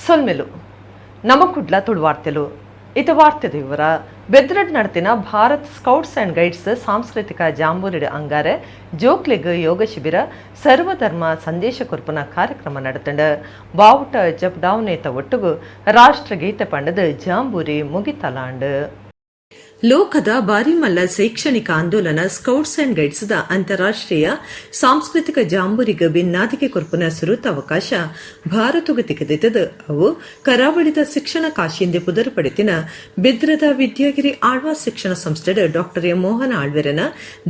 ಸೊಲ್ಮೆಲು ನಮ್ಮ ಕುಡ್ಲ ತುಳು ವಾರ್ತೆಲು ಇದು ವಾರ್ತೆದ ವಿವರ ಬೆದ್ರಡ್ ನಡತಿನ ಭಾರತ್ ಸ್ಕೌಟ್ಸ್ ಆ್ಯಂಡ್ ಗೈಡ್ಸ್ ಸಾಂಸ್ಕೃತಿಕ ಜಾಂಬೂರಿಡ ಅಂಗಾರೆ ಜೋಕ್ಲೆಗ್ ಯೋಗ ಶಿಬಿರ ಸರ್ವಧರ್ಮ ಸಂದೇಶ ಕೊರ್ಪುನ ಕಾರ್ಯಕ್ರಮ ನಡತಂಡ ಬಾವುಟ ಜಪ್ಡಾವ್ನೇತ ಒಟ್ಟುಗು ರಾಷ್ಟ್ರಗೀತೆ ಪಂಡದ ಜಾಂಬೂರಿ ಮುಗಿತಲಾಂಡ್ ಲೋಕದ ಬಾರಿಮಲ್ಲ ಶೈಕ್ಷಣಿಕ ಆಂದೋಲನ ಸ್ಕೌಟ್ಸ್ ಆ್ಯಂಡ್ ಗೈಡ್ಸ್ ದ ಅಂತಾರಾಷ್ಟ್ರೀಯ ಸಾಂಸ್ಕೃತಿಕ ಜಾಂಬೂರಿಗ ಭಿನ್ನಾದಿಗೆ ಕೊರ್ಪುನ ಸುರುತ ಅವಕಾಶ ಭಾರತಗ ತೆಗೆದಿದ್ದದು ಅವು ಕರಾವಳಿದ ಶಿಕ್ಷಣ ಕಾಶಿಂದೆ ಪುದರ್ಪಡಿತಿನ ಬಿದ್ರದ ವಿದ್ಯಾಗಿರಿ ಆಳ್ವಾ ಶಿಕ್ಷಣ ಸಂಸ್ಥೆಡ್ ಡಾಕ್ಟರ್ ಎಂ ಮೋಹನ ಆಳ್ವೆರನ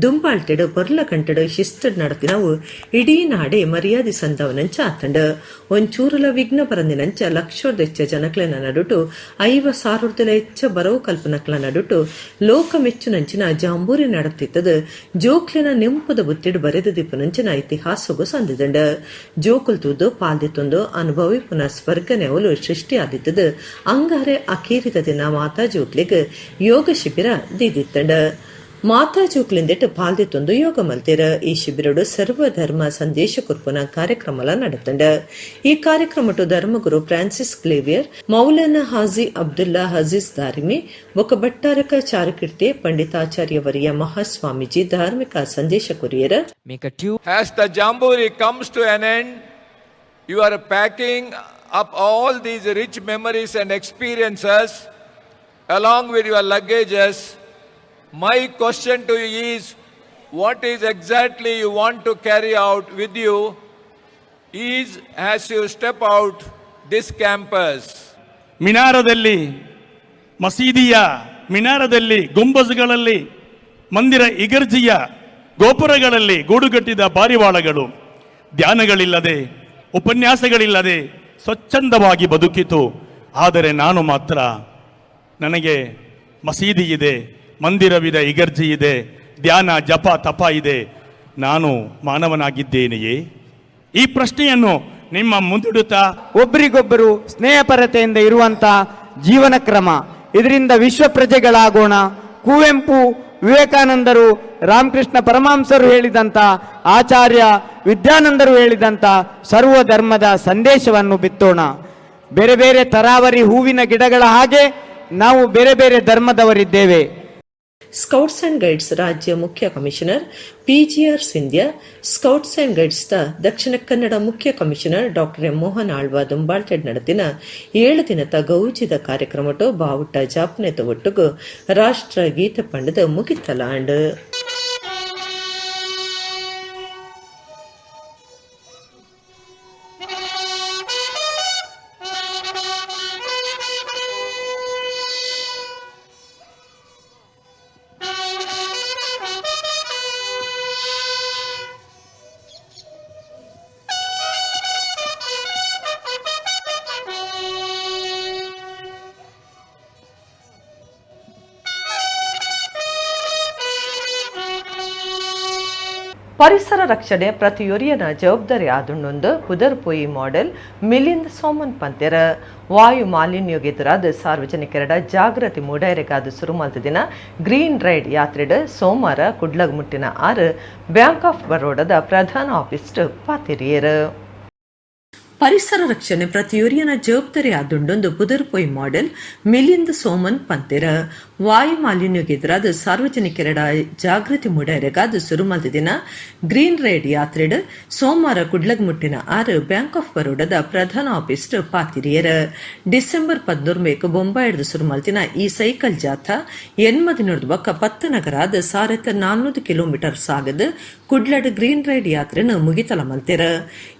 ದುಂಬಾಳ್ತೆಡ್ ಪೊರ್ಲಕಂಟಡ್ ಶಿಸ್ತಡ್ ನಡತಿನವು ಇಡೀ ನಾಡೆ ಮರ್ಯಾದೆ ಸಂದವನಂಚ ಆತಂಡ ಒಂಚೂರುಲ ವಿಘ್ನ ಬರಂದಿನಂಚ ಲಕ್ಷೋರ್ದೆಚ್ಚ ಜನಕ್ಲೆನ ನಡುಟು 50,000 ಹೆಚ್ಚ ಬರವು ಕಲ್ಪನಕ್ಲ ನಡುಟು ಲೋಕ ಮೆಚ್ಚುನಂಚಿನ ಜಾಂಬೂರಿ ನಡತಿತ್ತದ ಜೋಕ್ಲಿನ ನೆಂಪದ ಬುತ್ತಿಡು ಬರೆದ ದಿಪ್ಪುನಂಚಿನ ಇತಿಹಾಸಗೂ ಸಂದಿದಂಡ ಜೋಕುಲ್ ತೂದು ಪಾಲ್ದಿತ್ತೊಂದು ಅನುಭವಿ ಪುನಃ ಸ್ವರ್ಗನೆವಲು ಸೃಷ್ಟಿ ಆದಿತ್ತದ ಅಂಗಾರೆ ಅಕೇರಿದ ದಿನ ಮಾತಾ ಜೋಕ್ಲಿಗೆ ಯೋಗ ಶಿಬಿರ ದೀದಿತ್ತಂಡ ಮಾತಾ ಜೋಕ್ಲಿಂದಿಟ್ಟು ಪಾಲ್ದಿತ್ತೊಂದು ಯೋಗ ಮಲ್ತಿರ ಈ ಶಿಬಿರಡು ಸರ್ವಧರ್ಮ ಸಂದೇಶ ಕುರ್ಪುನ ಕಾರ್ಯಕ್ರಮಲ ನಡತಂಡ ಈ ಕಾರ್ಯಕ್ರಮಟು ಧರ್ಮಗುರು ಫ್ರಾನ್ಸಿಸ್ ಕ್ಲೇವಿಯರ್ ಮೌಲಾನಾ ಹಾಜಿ ಅಬ್ದುಲ್ಲಾ ಹಜೀಜ್ ದಾರಿಮಿ ఒక ಭಟ್ಟಾರಕ ಚಾರುಕೀರ್ತಿ ಪಂಡಿತಾಚಾರ್ಯವರಿಯ ಮಹಾಸ್ವಾಮೀಜಿ ಧಾರ್ಮಿಕ ಸಂದೇಶ courier As the Jamburi comes to an end, you are packing up all these rich memories and experiences along with your luggages. My question to you is, what is exactly you want to carry out with you is as you step out this campus. ಮಿನಾರದಲ್ಲಿ ಮಸೀದಿಯ ಮಿನಾರದಲ್ಲಿ ಗುಂಬಜ್ಗಳಲ್ಲಿ ಮಂದಿರ ಇಗರ್ಜಿಯ ಗೋಪುರಗಳಲ್ಲಿ ಗೂಡುಗಟ್ಟಿದ ಬಾರಿವಾಳಗಳು ಧ್ಯಾನಗಳಿಲ್ಲದೆ ಉಪನ್ಯಾಸಗಳಿಲ್ಲದೆ ಸ್ವಚ್ಛಂದವಾಗಿ ಬದುಕಿತು. ಆದರೆ ನಾನು ಮಾತ್ರ ನನಗೆ ಮಸೀದಿ ಇದೆ, ಮಂದಿರವಿದೆ, ಇಗರ್ಜಿ ಇದೆ, ಧ್ಯಾನ ಜಪ ತಪ ಇದೆ, ನಾನು ಮಾನವನಾಗಿದ್ದೇನೆಯೇ? ಈ ಪ್ರಶ್ನೆಯನ್ನು ನಿಮ್ಮ ಮುಂದಿಡುತ್ತಾ ಒಬ್ಬರಿಗೊಬ್ಬರು ಸ್ನೇಹಪರತೆಯಿಂದ ಇರುವಂತ ಜೀವನ ಕ್ರಮ, ಇದರಿಂದ ವಿಶ್ವ ಪ್ರಜೆಗಳಾಗೋಣ. ಕುವೆಂಪು, ವಿವೇಕಾನಂದರು, ರಾಮಕೃಷ್ಣ ಪರಮಹಂಸರು ಹೇಳಿದಂತ, ಆಚಾರ್ಯ ವಿದ್ಯಾನಂದರು ಹೇಳಿದಂತ ಸರ್ವಧರ್ಮದ ಸಂದೇಶವನ್ನು ಬಿತ್ತೋಣ. ಬೇರೆ ಬೇರೆ ತರಾವರಿ ಹೂವಿನ ಗಿಡಗಳ ಹಾಗೆ ನಾವು ಬೇರೆ ಬೇರೆ ಧರ್ಮದವರಿದ್ದೇವೆ. ಸ್ಕೌಟ್ಸ್ ಆ್ಯಂಡ್ ಗೈಡ್ಸ್ ರಾಜ್ಯ ಮುಖ್ಯ commissioner PGR Sindhia, scouts and guides ದ ದಕ್ಷಿಣ ಕನ್ನಡ ಮುಖ್ಯ commissioner doctor M Mohan Alva ದುಂಬಾಳ್ತೆಡ್ ನಡತಿನ 7 ದಿನದ ಗೌಜಿದ ಕಾರ್ಯಕ್ರಮಟು ಬಾವುಟ ಜಾಪನೆತ ಒಟ್ಟುಗು ರಾಷ್ಟ್ರ ಗೀತೆ ಪಂಡದ ಮುಗಿತಲಾಂಡ್ ಪರಿಸರ ರಕ್ಷಣೆ ಪ್ರತಿಯೊರಿಯನ ಜವಾಬ್ದಾರಿ ಆದುಂಡೊಂದು ಪುದರ್ಪೊಯಿ ಮಾಡೆಲ್ ಮಿಲಿಂದ್ ಸೋಮನ್ ಪಂತೆರ ವಾಯು ಮಾಲಿನ್ಯಗೆದುರಾದ ಸಾರ್ವಜನಿಕರ ಜಾಗೃತಿ ಮೂಡೈರೆಗಾದ ಸುರುಮಲ್ದ ದಿನ ಗ್ರೀನ್ ರೈಡ್ ಯಾತ್ರೆಡ್ ಸೋಮವಾರ ಕುಡ್ಲಗ್ ಮುಟ್ಟಿನ 6 ಬ್ಯಾಂಕ್ ಆಫ್ ಬರೋಡದ ಪ್ರಧಾನ ಆಫೀಸ್ ಪಾತಿರಿಯರು. ಪರಿಸರ ರಕ್ಷಣೆ ಪ್ರತಿಯೊರಿಯನ ಜವಾಬ್ದಾರಿ ಆದುಂಡೊಂದು ಪುದರ್ಪೊಯ್ ಮಾಡೆಲ್ ಮಿಲಿಂದ್ ಸೋಮನ್ ಪಂತೆರ ವಾಯು ಮಾಲಿನ್ಯಗೆದುರಾದ ಸಾರ್ವಜನಿಕರ ಜಾಗೃತಿ ಮೂಡೈರೆಗಾದ ಸುರುಮಲ್ದ ದಿನ ಗ್ರೀನ್ ರೈಡ್ ಯಾತ್ರೆಡ್ ಸೋಮವಾರ ಕುಡ್ಲಗ್ ಮುಟ್ಟಿನ 6 ಬ್ಯಾಂಕ್ ಆಫ್ ಬರೋಡದ ಪ್ರಧಾನ ಆಫೀಸ್ ಪಾತಿರಿಯರ. ಡಿಸೆಂಬರ್ 14 ಬೊಂಬಾಯಿಡ್ದು ಸುರುಮಲ್ತಿನ ಈ ಸೈಕಲ್ ಜಾಥಾ 80 ಬಕ್ಕ 10 ನಗರಾದ 1400 ಕಿಲೋಮೀಟರ್ ಸಾಗದ ಕುಡ್ಲಡ್ ಗ್ರೀನ್ ರೈಡ್ ಯಾತ್ರೆನ ಮುಗಿತಲ ಮಲ್ತೆರ.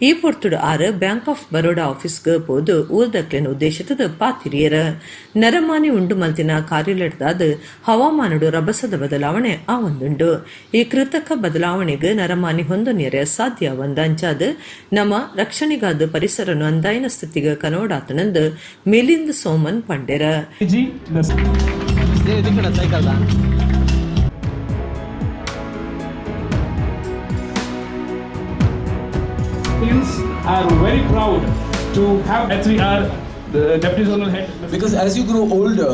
ಈ ಪೊರ್ತುಡು 6 ಬ್ಯಾಂಕ್ ಆಫ್ ಬರೋಡಾ ಆಫೀಸ್ಗೆ ಪೋದು ಊರ್ದಕ್ಲೆನ ಉದ್ದೇಶಿತದ ಪಾತಿರಿಯರ. ನರಮಾನಿ ಉಂಡು ಮಲ್ತಿನ ಕಾರ್ಯಲಡ್ದಾದ ಹವಾಮಾನಡು ರಭಸದ ಬದಲಾವಣೆ ಆವೊಂದುಂಡು. ಈ ಕೃತಕ ಬದಲಾವಣೆಗೆ ನರಮಾನಿ ಹೊಂದೊನ್ಯರೆ ಸಾಧ್ಯ ಒಂದಂಚಾದ ನಮ್ಮ ರಕ್ಷಣೆಗಾದ ಪರಿಸರನು ಅಂದಾಯಿನ ಸ್ಥಿತಿಗೆ ಕನೋಡಾತನಂದು ಮಿಲಿಂದ್ ಸೋಮನ್ ಪಂಡೆರ. Are very proud to have SVR, the Deputy Zonal Head. Because as you grow older,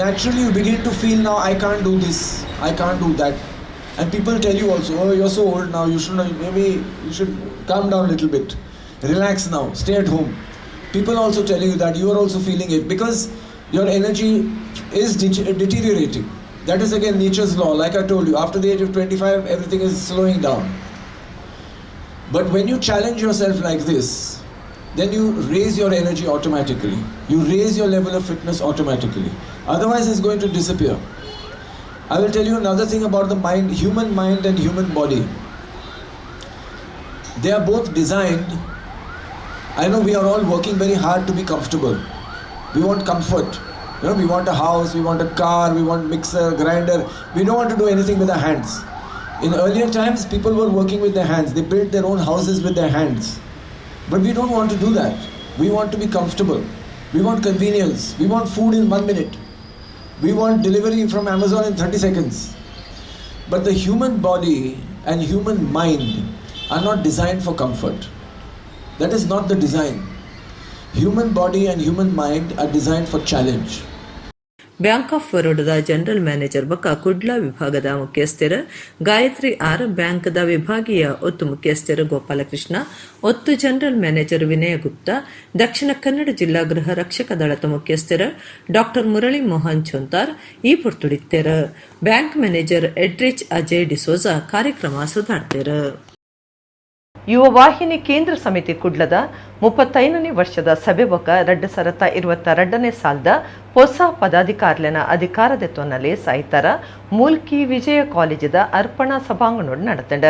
naturally you begin to feel, now I can't do this, I can't do that. And people tell you also, oh, you're so old now, maybe you should calm down a little bit. Relax now, stay at home. people also telling you that, you are also feeling it, because your energy is deteriorating. That is again nature's law. Like I told you, after the age of 25, everything is slowing down. But when you challenge yourself like this, then you raise your energy automatically. You raise your level of fitness automatically. Otherwise, it's going to disappear. I will tell you another thing about the mind, human mind and human body. They are both designed. I know we are all working very hard to be comfortable. We want comfort. You know, we want a house, we want a car, we want mixer, grinder. We don't want to do anything with our hands. In earlier times, people were working with their hands. They built their own houses with their hands. But we don't want to do that. We want to be comfortable. We want convenience. We want food in 1 minute. We want delivery from Amazon in 30 seconds. But the human body and human mind are not designed for comfort. That is not the design. Human body and human mind are designed for challenge. Bank of ಬರೋಡದ general manager ಬಕ ಕುಡ್ಲಾ ವಿಭಾಗದ ಮುಖ್ಯಸ್ಥರು Gayatri R, ಬ್ಯಾಂಕ್ದ ವಿಭಾಗೀಯ ಒತ್ತು ಮುಖ್ಯಸ್ಥರು ಗೋಪಾಲಕೃಷ್ಣ, ಒತ್ತು general manager ವಿನಯ ಗುಪ್ತಾ, ದಕ್ಷಿಣ ಕನ್ನಡ ಜಿಲ್ಲಾ ಗೃಹ ರಕ್ಷಕ ದಳದ ಮುಖ್ಯಸ್ಥರು ಡಾಕ್ಟರ್ ಮುರಳಿ ಮೋಹನ್ ಚೊಂತಾರ್ ಈ ಪುರ್ತುಡಿತ್ತರು. ಬ್ಯಾಂಕ್ ಮ್ಯಾನೇಜರ್ ಎಡ್ರಿಚ್ ಅಜಯ್ ಡಿಸೋಜಾ ಕಾರ್ಯಕ್ರಮ ಸುಧಾಡ್ತರು. ಯುವ ವಾಹಿನಿ ಕೇಂದ್ರ ಸಮಿತಿ ಕುಡ್ಲದ 35ನೇ ವರ್ಷದ ಸಭೆ ಬೊಕ 2022ನೇ ಸಾಲದ ಹೊಸ ಪದಾಧಿಕಾರಿಗಳ ಅಧಿಕಾರದೆತ್ತೊನ್ನಲೆ ಸಾಯ್ತಾರ ಮೂಲ್ಕಿ ವಿಜಯ ಕಾಲೇಜದ ಅರ್ಪಣಾ ಸಭಾಂಗಣ ನಡೆತಂಡ.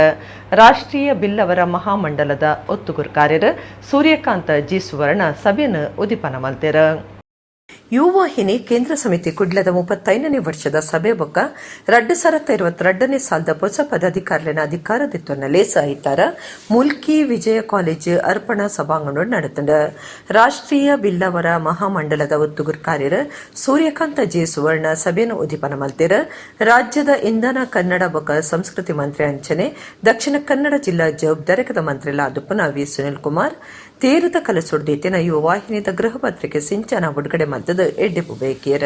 ರಾಷ್ಟ್ರೀಯ ಬಿಲ್ಲವರ ಮಹಾಮಂಡಲದ ಒತ್ತುಗುರು ಕಾರ್ಯರು ಸೂರ್ಯಕಾಂತ ಜಿ ಸುವರ್ಣ ಸಭೆಯನ್ನು ಉದಿಪನ ಮಲ್ತೆರ. ಯುವ ವಾಹಿನಿ ಕೇಂದ್ರ ಸಮಿತಿ ಕುಡ್ಲದ 35ನೇ ವರ್ಷದ ಸಭೆ ಬೊಕ್ಕ 2022ನೇ ಸಾಲದ ಹೊಸ ಪದಾಧಿಕಾರಿಗಳ ಅಧಿಕಾರದೆತ್ತೊನ್ನಲೆ ಸಾಯ್ತಾರ ಮೂಲ್ಕಿ ವಿಜಯ ಕಾಲೇಜ್ ಅರ್ಪಣಾ ಸಭಾಂಗಣ ನಡೆತಂಡ. ರಾಷ್ಟ್ರೀಯ ಬಿಲ್ಲವರ ಮಹಾಮಂಡಲದ ಒತ್ತುಗುರು ಕಾರ್ಯರು ಸೂರ್ಯಕಾಂತ ಜೆ ಸುವರ್ಣ ಸಭೆಯನ್ನು ಉದಿಪನ ಮಲ್ತೆರ. ರಾಜ್ಯದ ಇಂಧನ ಕನ್ನಡ ಬೊಕ್ಕ ಸಂಸ್ಕೃತಿ ಮಂತ್ರಿ ಅಂಚನೆ ದಕ್ಷಿಣ ಕನ್ನಡ ಜಿಲ್ಲಾ ಜವಾಬ್ದಾರಿಕದ ಮಂತ್ರಿಲಾದುಪ್ಪನ ವಿ ಸುನಿಲ್ ಕುಮಾರ್ ತೀರದ ಕಲಸೊಡ್ಡೇತಿನ ಯುವ ವಾಹಿನಿದ ಗೃಹ ಪತ್ರಿಕೆ ಸಿಂಚನ ಬಿಡುಗಡೆ ಮಲ್ತದ ಎಡ್ಡೆಪು ಬೇಕಿಯರ.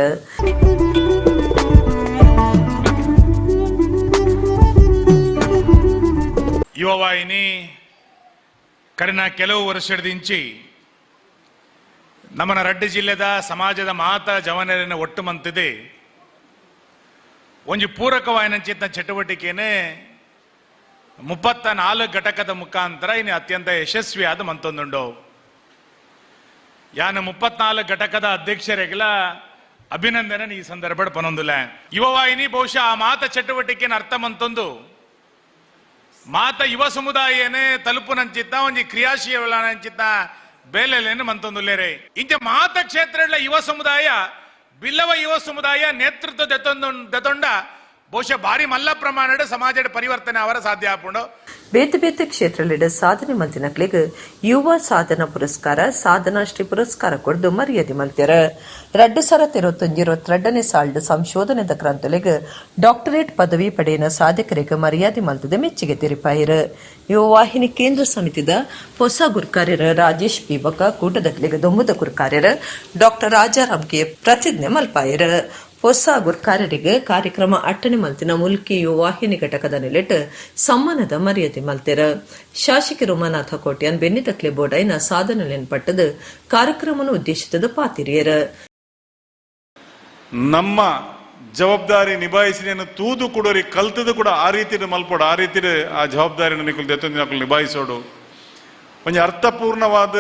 ಯುವ ವಾಹಿನಿ ಕಡಿನ ಕೆಲವು ವರ್ಷದಿಂಚಿ ನಮ್ಮನ ರಡ್ಡು ಜಿಲ್ಲೆದ ಸಮಾಜದ ಮಾತ ಜವನರನ್ನ ಒಟ್ಟು ಮಂತಿದೆ ಒಂಜಿ ಪೂರಕವಾಯಿನಂಚಿನ ಚಟುವಟಿಕೆನೆ 34 ಘಟಕದ ಮುಖಾಂತರ ಇನ್ನು ಅತ್ಯಂತ ಯಶಸ್ವಿಯಾದ ಮಂತೊಂದುಂಡು. ಯಾನ 34 ಘಟಕದ ಅಧ್ಯಕ್ಷರೆಗಳ ಅಭಿನಂದನೆ ಈ ಸಂದರ್ಭ ಪನೊಂದುಲ. ಯುವ ವಾಹಿನಿ ಬಹುಶಃ ಆ ಮಾತ ಚಟುವಟಿಕೆನ ಅರ್ಥ ಮಂತೊಂದು ಮಾತ ಯುವ ಸಮುದಾಯನೇ ತಲುಪುನಂಚಿತ್ತ ಒಂಜಿ ಕ್ರಿಯಾಶೀಲಂಚಿತ್ತ ಬೇಲೆಲೇನು ಮಂತೊಂದುಲ್ಲೇರೆ. ಇಂಚ ಮಾತ ಕ್ಷೇತ್ರಗಳ ಯುವ ಸಮುದಾಯ ಬಿಲ್ಲವ ಯುವ ಸಮುದಾಯ ನೇತೃತ್ವ ದೆತೊಂಡ ಬಹುಶಃ ಭಾರಿ ಮಲ್ಲ ಪ್ರಮಾಣದ ಸಮಾಜದ ಪರಿವರ್ತನೆ ಅವರ ಸಾಧ್ಯ ಆಪುಂಡು. ಬೇತೆ ಬೇತೆ ಕ್ಷೇತ್ರಲಿಡ ಸಾಧನೆ ಮಲ್ತಿನಕ್ಲಿಗ್ ಯುವ ಸಾಧನಾ ಪುರಸ್ಕಾರ ಸಾಧನಾಶ್ರೀ ಪುರಸ್ಕಾರ ಕೊಡ್ದು ಮರ್ಯಾದೆ ಮಲ್ತ್ಯಾರ. 2021-22ನೇ ಸಾಲದ ಸಂಶೋಧನೆದ ಕ್ರಾಂತಲೆಗ್ ಡಾಕ್ಟರೇಟ್ ಪದವಿ ಪಡೆಯನ ಸಾಧಕರಿಗೆ ಮರ್ಯಾದೆ ಮಲ್ತದ ಮೆಚ್ಚುಗೆ ತೆರಿಪಾಯಿರು. ಯುವ ವಾಹಿನಿ ಕೇಂದ್ರ ಸಮಿತಿದ ಹೊಸ ಗುರುಕಾರ್ಯರ ರಾಜೇಶ್ ಪಿ ಬಕ ಕೂಟದಕ್ಲಿಗ್ ದೊಂಬುದ ಗುರುಕಾರ್ಯರ ಡಾಕ್ಟರ್ ರಾಜಾರಾಮ್ಗೆ ಪ್ರತಿಜ್ಞೆ ಮಲ್ಪಾಯಿರು. ಹೊಸ ಗುರ್ಕಾರರಿಗೆ ಕಾರ್ಯಕ್ರಮ ಅಟ್ಟನೆ ಮಲ್ತಿನ ಮುಲ್ಕಿ ಯುವ ವಾಹಿನಿ ಘಟಕದ ನೆಲೆಟ್ ಸಮ್ಮಾನದ ಮರ್ಯಾದೆ ಮಲ್ತೆರ. ಶಾಸಕ ರೋಮನಾಥ ಕೋಟ್ಯಾನ್ ಬೆನ್ನಿತಕ್ಲೆ ಬೋಡೈನ ಸಾಧನೆಲೆನ್ ಪಟ್ಟದ ಕಾರ್ಯಕ್ರಮವನ್ನು ಉದ್ದೇಶಿಸಿದ ಪಾತಿರಿಯರ. ನಮ್ಮ ಜವಾಬ್ದಾರಿ ನಿಭಾಯಿಸಿದ ತೂದು ಕೊಡೋರಿ ಕಲ್ತದು ಕೂಡ ಆ ರೀತಿ ಮಲ್ಪೋಡು, ಆ ರೀತಿ ಆ ಜವಾಬ್ದಾರಿನ ನಿಕಲ್ ನಿಭಾಯಿಸೋಡು ಒಂಜಿ ಅರ್ಥಪೂರ್ಣವಾದ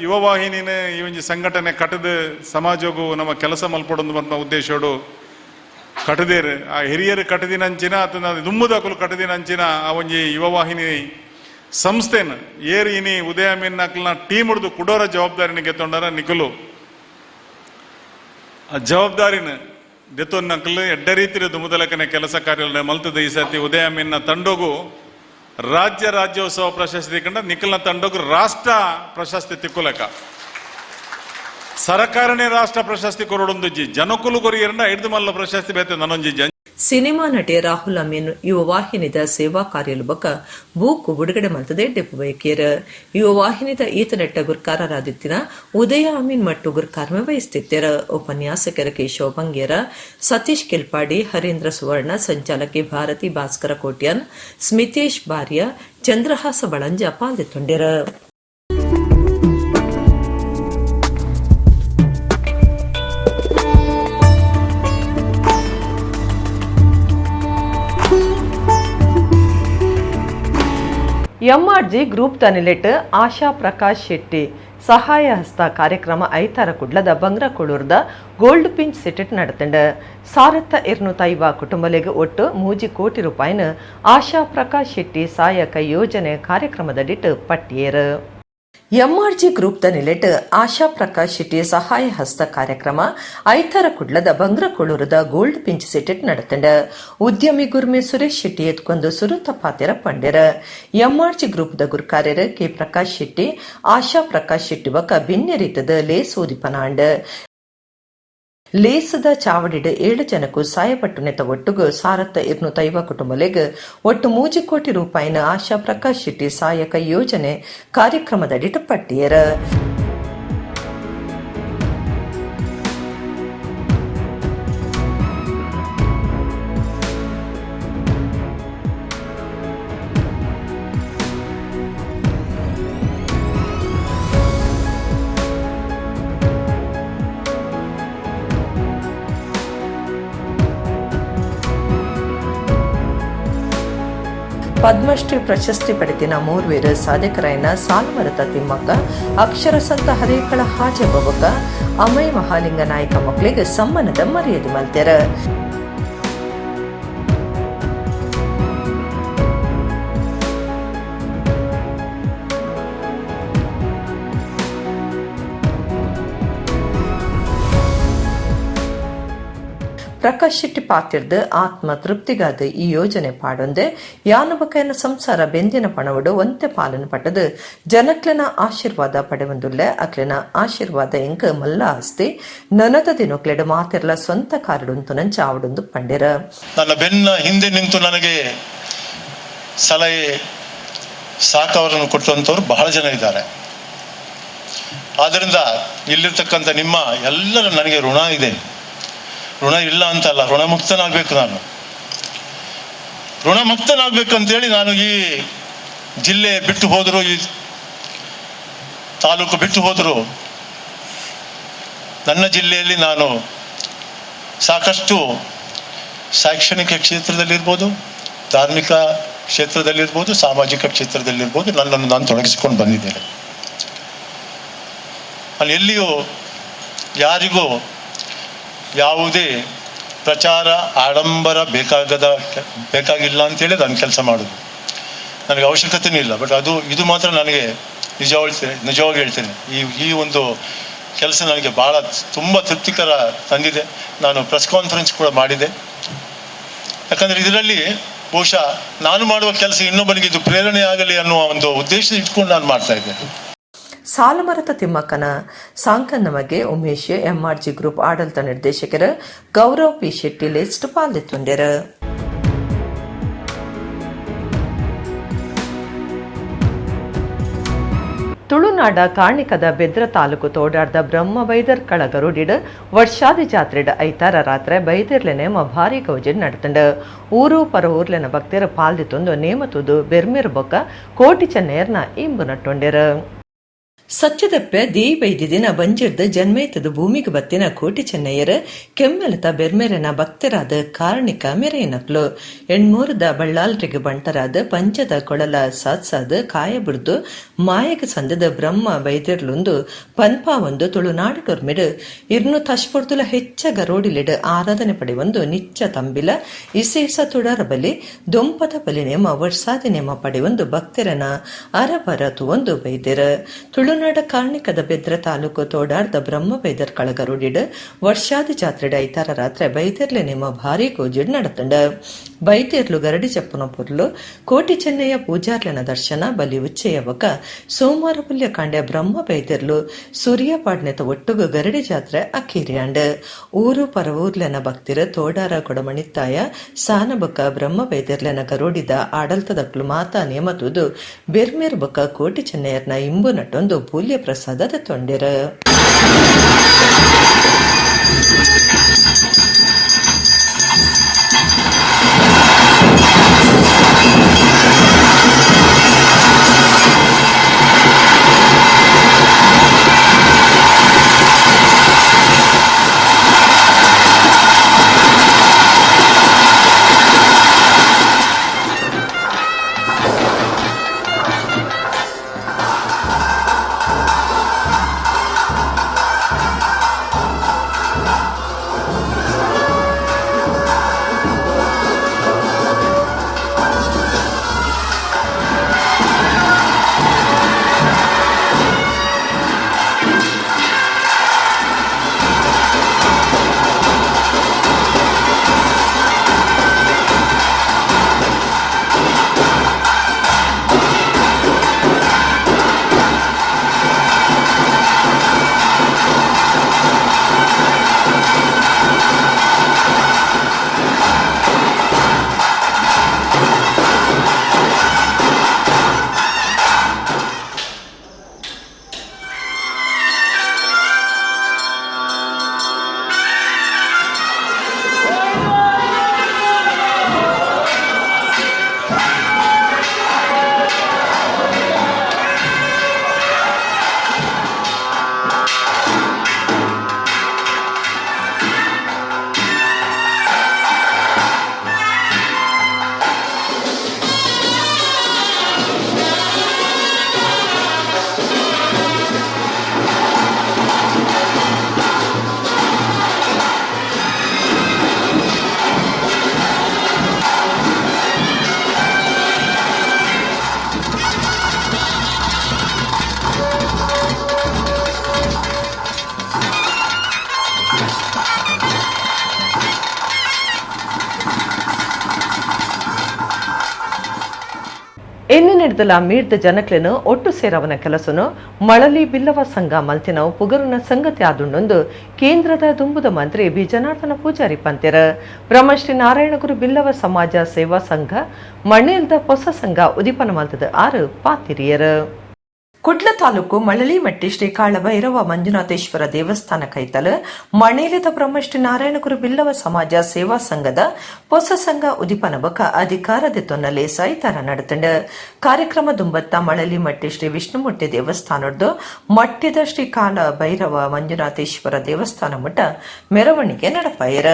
ಯುವ ವಾಹಿನಿನ ಈ ಒಂಜಿ ಸಂಘಟನೆ ಕಟ್ಟದ ಸಮಾಜಗೂ ನಮ್ಮ ಕೆಲಸ ಮಲ್ಪಡೊಂದು ಬಂದ ಉದ್ದೇಶೋಡು ಕಟ್ಟದೇರು ಆ ಹಿರಿಯರು ಕಟ್ಟದಿನಂಚಿನ ಅಥವಾ ದುಮ್ಮುದಾಕಲು ಕಟ್ಟದಿನಂಚಿನ ಆ ಒಂಜಿ ಯುವ ವಾಹಿನಿ ಸಂಸ್ಥೆನ ಏರು ಇನಿ ಉದಯ ಮೀನ್ನಕ್ಲನ ಟೀಮ್ ಹಿಡಿದು ಕುಡೋರ ಜವಾಬ್ದಾರಿನ ಗೆತ್ತೊಂಡರ ನಿಕಲು ಆ ಜವಾಬ್ದಾರಿನ ದೆತ್ತೊನ್ನಕ್ಲು ಎಡ್ಡ ರೀತಿಯ ದುಮ್ಮುದಲಕನೆ ಕೆಲಸ ಕಾರ್ಯ ಮಲ್ತದ ಈ ಸರ್ತಿ ಉದಯ ಮೀನ್ನ ತಂಡೋಗು ರಾಜ್ಯ ರಾಜ್ಯೋತ್ಸವ ಪ್ರಶಸ್ತಿ ಕಂಡ ನಿಖಲ್ನ ತಂಡೋಗು ರಾಷ್ಟ್ರ ಪ್ರಶಸ್ತಿ ತಿಕ್ಕುಲಕ ಸರಕಾರನೇ ರಾಷ್ಟ್ರ ಪ್ರಶಸ್ತಿ ಕೊರಡೊಂದು ಜನಕುಲು ಕೊರಿಯರನ್ನ ಹಿಡಿದು ಮಲ್ಲ ಪ್ರಶಸ್ತಿ ಬೇತೆ ನನೊಂಜಿ ಸಿನಿಮಾ ನಟಿ ರಾಹುಲ್ ಅಮೀನ್ ಯುವ ವಾಹಿನಿದ ಸೇವಾ ಕಾರ್ಯಲು ಬಕ ಬೂಕು ಬಿಡುಗಡೆ ಮಲ್ತದೆ ಡೆಪ್ಪು ಬಯಕೇರ. ಯುವ ವಾಹಿನಿದ ಈತ ನೆಟ್ಟ ಗುರ್ಕಾರರಾದಿತ್ತಿನ ಉದಯ ಅಮೀನ್ ಮಟ್ಟು ಗುರ್ಕಾರ್ಮೆ ವಹಿಸ್ತಿತ್ತೆರ. ಉಪನ್ಯಾಸಕರ ಕೇಶವ ಬಂಗೇರ, ಸತೀಶ್ ಕೆಲ್ಪಾಡಿ, ಹರೀಂದ್ರ ಸುವರ್ಣ, ಸಂಚಾಲಕಿ ಭಾರತಿ ಭಾಸ್ಕರ ಕೋಟ್ಯಾನ್, ಸ್ಮಿತೇಶ್ ಬಾರ್ಯ, ಚಂದ್ರಹಾಸ ಬಳಂಜ ಪಾಲ್ದೆತ್ತೊಂಡೆರ. ಎಂಆರ್ಜಿ ಗ್ರೂಪ್ ತನಿಲೆಟ್ ಆಶಾ ಪ್ರಕಾಶ್ ಶೆಟ್ಟಿ ಸಹಾಯ ಹಸ್ತ ಕಾರ್ಯಕ್ರಮ ಐತಾರ ಕುಡ್ಲದ ಬಂಗ್ರಕೊಳೂರ್ದ ಗೋಲ್ಡ್ ಪಿಂಚ್ ಸಿಟೆಟ್ ನಡೆತಂಡ ಸಾರತ್ತ 250 ಕುಟುಂಬಗಳಿಗೆ ಒಟ್ಟು 3 ಕೋಟಿ ರೂಪಾಯಿನ ಆಶಾ ಪ್ರಕಾಶ್ ಶೆಟ್ಟಿ ಸಹಾಯಕ ಯೋಜನೆ ಕಾರ್ಯಕ್ರಮದಡಿಟ್ಟು ಪಟ್ಟಿಯೇರು. ಎಂಆರ್ಜಿ ಗ್ರೂಪ್ ತನಿಲೆಟ್ ಆಶಾ ಪ್ರಕಾಶ್ ಶೆಟ್ಟಿ ಸಹಾಯ ಹಸ್ತ ಕಾರ್ಯಕ್ರಮ ಐತಾರ ಕುಡ್ಲದ ಬಂಗ್ರಕೊಳೂರದ ಗೋಲ್ಡ್ ಪಿಂಚ್ ಸಿಟೆಟ್ ನಡೆತಂಡ ಉದ್ಯಮಿ ಗುರ್ಮೆ ಸುರೇಶ್ ಶೆಟ್ಟಿ ಎತ್ಕೊಂದು ಸುರುತ ಪಾತೆರ ಪಂಡ್ಯರ ಎಂಆರ್ಜಿ ಗ್ರೂಪ್ ದ ಗುರ್ಕಾರ್ಯರ ಕೆ ಪ್ರಕಾಶ್ ಶೆಟ್ಟಿ ಆಶಾ ಪ್ರಕಾಶ್ ಶೆಟ್ಟಿ ಬಕ ಭಿನ್ನ ರೀತದ ಲೇಸ್ ಓದಿಪನಾಂಡ್ ಲೇಸದ ಚಾವಡಿಡ 7 ಜನಕ್ಕೂ ಸಾಯಪಟ್ಟುನೆತ ಒಟ್ಟುಗು ಸಾರತ್ತ 250 ಕುಟುಂಬಲೆಗ್ ಒಟ್ಟು 3 ಕೋಟಿ ರೂಪಾಯಿನ ಆಶಾ ಪ್ರಕಾಶ್ ಶೆಟ್ಟಿ ಸಹಾಯಕ ಯೋಜನೆ ಕಾರ್ಯಕ್ರಮದಡಿಟ್ಟು ಪಟ್ಟಿಯರ. ಪದ್ಮಶ್ರೀ ಪ್ರಶಸ್ತಿ ಪಡೆದಿನ ಮೂರ್ವೇರು ಸಾಧಕರಾಯನ ಸಾಲುಮರತ ತಿಮ್ಮಕ್ಕ ಅಕ್ಷರಸಂತ ಹರೇಕಳ ಹಾಜ ಬಬಕ ಅಮೈ ಮಹಾಲಿಂಗ ನಾಯಕ ಮಕ್ಕಳಿಗೆ ಸಮ್ಮಾನದ ಮರ್ಯಾದೆ ಮಲ್ತ್ಯಾರ. ಪ್ರಕಾಶ್ ಶೆಟ್ಟಿ ಪಾತಿರ್ದ ಆತ್ಮ ತೃಪ್ತಿಗಾದ ಈ ಯೋಜನೆ ಪಾಡೊಂದೆ ಯಾನಬಕೈನ ಸಂಸಾರ ಬೆಂದಿನ ಪಣವಡು ಒಂತೆ ಪಾಲನ ಪಟ್ಟದು ಜನಕ್ಲೆನ ಆಶೀರ್ವಾದ ಪಡೆವಂದುಲ್ಲೆ ಅಕ್ಲೆನ ಆಶೀರ್ವಾದ ಎಂಕ ಮಲ್ಲ ಆಸ್ತಿ ನನದ ದಿನಕ್ಲೆಡ ಮಾತಿರ್ಲ ಸ್ವಂತ ಕಾರಡುಂತು ನಂಚ ಆವಡೊಂದು ಪಂಡಿರ. ನನ್ನ ಬೆನ್ನ ಹಿಂದೆ ನಿಂತು ನನಗೆ ಸಲಹೆ ಸಾಕವರನ್ನು ಕೊಟ್ಟಂತವ್ರು ಬಹಳ ಜನ ಇದ್ದಾರೆ. ಆದ್ದರಿಂದ ಇಲ್ಲಿರ್ತಕ್ಕಂಥ ನಿಮ್ಮ ಎಲ್ಲರ ನನಗೆ ಋಣ ಇದೆ. ಋಣ ಇಲ್ಲ ಅಂತಲ್ಲ, ಋಣಮುಕ್ತನಾಗಬೇಕು. ನಾನು ಋಣಮುಕ್ತನಾಗಬೇಕಂತೇಳಿ ನಾನು ಈ ಜಿಲ್ಲೆ ಬಿಟ್ಟು ಹೋದರೂ, ಈ ತಾಲೂಕು ಬಿಟ್ಟು ಹೋದರೂ, ನನ್ನ ಜಿಲ್ಲೆಯಲ್ಲಿ ನಾನು ಸಾಕಷ್ಟು ಶೈಕ್ಷಣಿಕ ಕ್ಷೇತ್ರದಲ್ಲಿರ್ಬೋದು, ಧಾರ್ಮಿಕ ಕ್ಷೇತ್ರದಲ್ಲಿರ್ಬೋದು, ಸಾಮಾಜಿಕ ಕ್ಷೇತ್ರದಲ್ಲಿರ್ಬೋದು ನನ್ನನ್ನು ನಾನು ತೊಡಗಿಸಿಕೊಂಡು ಬಂದಿದ್ದೇನೆ. ಅಲ್ಲಿ ಎಲ್ಲಿಯೂ ಯಾರಿಗೂ ಯಾವುದೇ ಪ್ರಚಾರ ಆಡಂಬರ ಬೇಕಾಗಿಲ್ಲ ಅಂತೇಳಿ ನಾನು ಕೆಲಸ ಮಾಡೋದು. ನನಗೆ ಅವಶ್ಯಕತೆಯೂ ಇಲ್ಲ. ಬಟ್ ಇದು ಮಾತ್ರ ನನಗೆ ನಿಜವಾಗಿ ಹೇಳ್ತೇನೆ, ಈ ಒಂದು ಕೆಲಸ ನನಗೆ ತುಂಬ ತೃಪ್ತಿಕರ ತಂದಿದೆ. ನಾನು ಪ್ರೆಸ್ ಕಾನ್ಫರೆನ್ಸ್ ಕೂಡ ಮಾಡಿದೆ. ಯಾಕಂದರೆ ಇದರಲ್ಲಿ ಬಹುಶಃ ನಾನು ಮಾಡುವ ಕೆಲಸ ಇನ್ನೊಬ್ಬನಿಗೆ ಇದು ಪ್ರೇರಣೆ ಆಗಲಿ ಅನ್ನುವ ಒಂದು ಉದ್ದೇಶ ಇಟ್ಕೊಂಡು ನಾನು ಮಾಡ್ತಾ ಇದ್ದೇನೆ. ಸಾಲುಮರತ ತಿಮ್ಮಕ್ಕನ ಸಾಂಕನ್ನಮಗೆ ಉಮೇಶ್ ಎಂಆರ್ಜಿ ಗ್ರೂಪ್ ಆಡಳಿತ ನಿರ್ದೇಶಕರ ಗೌರವ್ ಪಿ ಶೆಟ್ಟಿ ಲಿಸ್ಟ್ ಪಾಲ್ದೆತ್ತುಂಡ್ಯರ. ತುಳುನಾಡ ಕಾರ್ಣಿಕದ ಬೆದ್ರ ತಾಲೂಕು ತೋಡಾಡ್ದ ಬ್ರಹ್ಮ ಬೈದರ್ ಕಳಗರುಡಿಡ್ ವರ್ಷಾದಿ ಜಾತ್ರೆಡ್ ಐತಾರ ರಾತ್ರಿ ಬೈದಿರ್ಲೆನೆ ಭಾರಿ ಗೌಜಿಡ್ ನಡ್ತಂಡ ಊರು ಪರ ಊರ್ಲೆನ ಭಕ್ತರ ಪಾಲ್ದಿತ್ತೊಂದು ನೇಮತುದು ಬೆರ್ಮೇರ್ ಬೊಕ್ಕ ಕೋಟಿ ಚೆನ್ನೇರ್ನ ಇಂಬು ನಟ್ಟೊಂಡ್ಯರ. ಸತ್ಯದಪ್ಪೆ ಬೈದಿ ದಿನ ಬಂಜಿರ್ದ ಜನ್ಮೇತದ ಭೂಮಿಗೆ ಬತ್ತಿನ ಕೋಟಿ ಚೆನ್ನಯ್ಯರ ಕೆಮ್ಮೆಲತ ಬೆರ್ಮೆರನ ಭಕ್ತರಾದ ಕಾರ್ಣಿಕ ಮೆರೆಯನಕ್ಲು ಎಣ್ಮೂರದ ಬಳ್ಳಾಲ್ರಿಗೆ ಬಂಟರಾದ ಪಂಚದ ಕೊಳಲ ಸಾತ್ಸಾದ ಕಾಯಬಿಡ್ದು ಮಾಯಗ ಸಂದದ ಬ್ರಹ್ಮ ಬೈದಿರ್ಲೊಂದು ಪನ್ಪಾ ಒಂದು ತುಳುನಾಡುರ್ಮಿಡ್ ಇರ್ನು ತಶ್ಪುರ್ದುಲ ಹೆಚ್ಚಗ ರೋಡಿಲಿಡ್ ಆರಾಧನೆ ಪಡೆಯೊಂದು ನಿಚ್ಚ ತಂಬಿಲ ಇಸೇಸ ತುಡರ ಬಲಿ ದೊಂಪದ ಬಲಿ ನೇಮ ವರ್ಷಾದಿ ನೇಮ ಪಡೆಯೊಂದು ಭಕ್ತರನ ಅರಬರತು ಒಂದು ಬೈದಿರ. ತುಳುನಾಡ ಕಾರ್ಣಿಕದ ಬೆದ್ರ ತಾಲೂಕು ತೋಡಾರ್ದ ಬ್ರಹ್ಮ ಬೈದರ್ ಕಳಗರುಡಿಡ್ ವರ್ಷಾದಿ ಜಾತ್ರೆಡ್ ಐತಾರ ರಾತ್ರಿ ಬೈದಿರ್ಲೆ ನೇಮ ಭಾರಿ ಗೋಜಿಡ್ ನಡತಂಡ. ಬೈತೇರ್ಲು ಗರಡಿ ಚಪ್ಪನ ಪುರ್ಲು ಕೋಟಿ ಚೆನ್ನಯ್ಯ ಪೂಜಾರ್ಲನ ದರ್ಶನ ಬಲಿ ಉಚ್ಚೆಯವಕ ಸೋಮವಾರ ಪುಲ್ಯ ಕಾಂಡ್ಯ ಬ್ರಹ್ಮ ಬೈತೇರ್ಲು ಸೂರ್ಯ ಪಾಡ್ನೆತ ಒಟ್ಟುಗು ಗರಡಿ ಜಾತ್ರೆ ಅಕ್ಕೀರಿಯಾಂಡ್ ಊರು ಪರ ಊರ್ಲೆನ ಭಕ್ತಿರ ತೋಡಾರ ಕೊಡಮಣಿತ್ತಾಯ ಸಾನಬಕ ಬ್ರಹ್ಮ ಬೈತೇರ್ಲೆನ ಗರೋಡಿದ ಆಡಲ್ತದಕ್ಲು ಮಾತಾ ನೇಮತುದು ಬೆರ್ಮೇರ್ ಬಕ ಕೋಟಿ ಚೆನ್ನಯ್ಯರ್ನ ಇಂಬು ನಟ್ಟೊಂದು ಪೂಲ್ಯ ಪ್ರಸಾದದ ತೊಂಡೆರ. ಎನ್ನು ನಡೆದಲ ಮೀಡ್ದ ಜನಕ್ಲೆನು ಒಟ್ಟು ಸೇರವನ ಕೆಲಸನು ಮಳಲಿ ಬಿಲ್ಲವ ಸಂಘ ಮಲ್ತಿನವು ಪುಗರುನ ಸಂಗತಿ ಆದುಂಡೊಂದು ಕೇಂದ್ರದ ದುಂಬುದ ಮಂತ್ರಿ ಬಿ ಜನಾರ್ದನ ಪೂಜಾರಿ ಪಂತೆರ ಬ್ರಹ್ಮಶ್ರೀ ನಾರಾಯಣಗುರು ಬಿಲ್ಲವ ಸಮಾಜ ಸೇವಾ ಸಂಘ ಮಣ್ಣೇಲ್ದ ಹೊಸ ಸಂಘ ಉದಿಪನ ಮಲ್ತದ 6 ಪಾತಿರಿಯರು. ಕುಡ್ಲ ತಾಲೂಕು ಮಳಲಿಮಟ್ಟಿ ಶ್ರೀ ಕಾಳ ಭೈರವ ಮಂಜುನಾಥೇಶ್ವರ ದೇವಸ್ಥಾನ ಕೈತಲು ಮಣೇಲಿದ ಬ್ರಹ್ಮಶ್ರೀ ನಾರಾಯಣಗುರು ಬಿಲ್ಲವ ಸಮಾಜ ಸೇವಾ ಸಂಘದ ಹೊಸ ಸಂಘ ಉದಿಪನ ಬಕ ಅಧಿಕಾರದ ತೊನ್ನಲೆ ಸೈತರ ನಡೆತಂಡ ಕಾರ್ಯಕ್ರಮ ದುಂಬತ್ತ ಮಳಲಿಮಟ್ಟಿ ಶ್ರೀ ವಿಷ್ಣುಮೂರ್ತಿ ದೇವಸ್ಥಾನದ್ದು ಮಟ್ಟಿದ ಶ್ರೀ ಕಾಳ ಭೈರವ ಮಂಜುನಾಥೇಶ್ವರ ದೇವಸ್ಥಾನ ಮುಟ್ಟ ಮೆರವಣಿಗೆ ನಡಪಾಯರ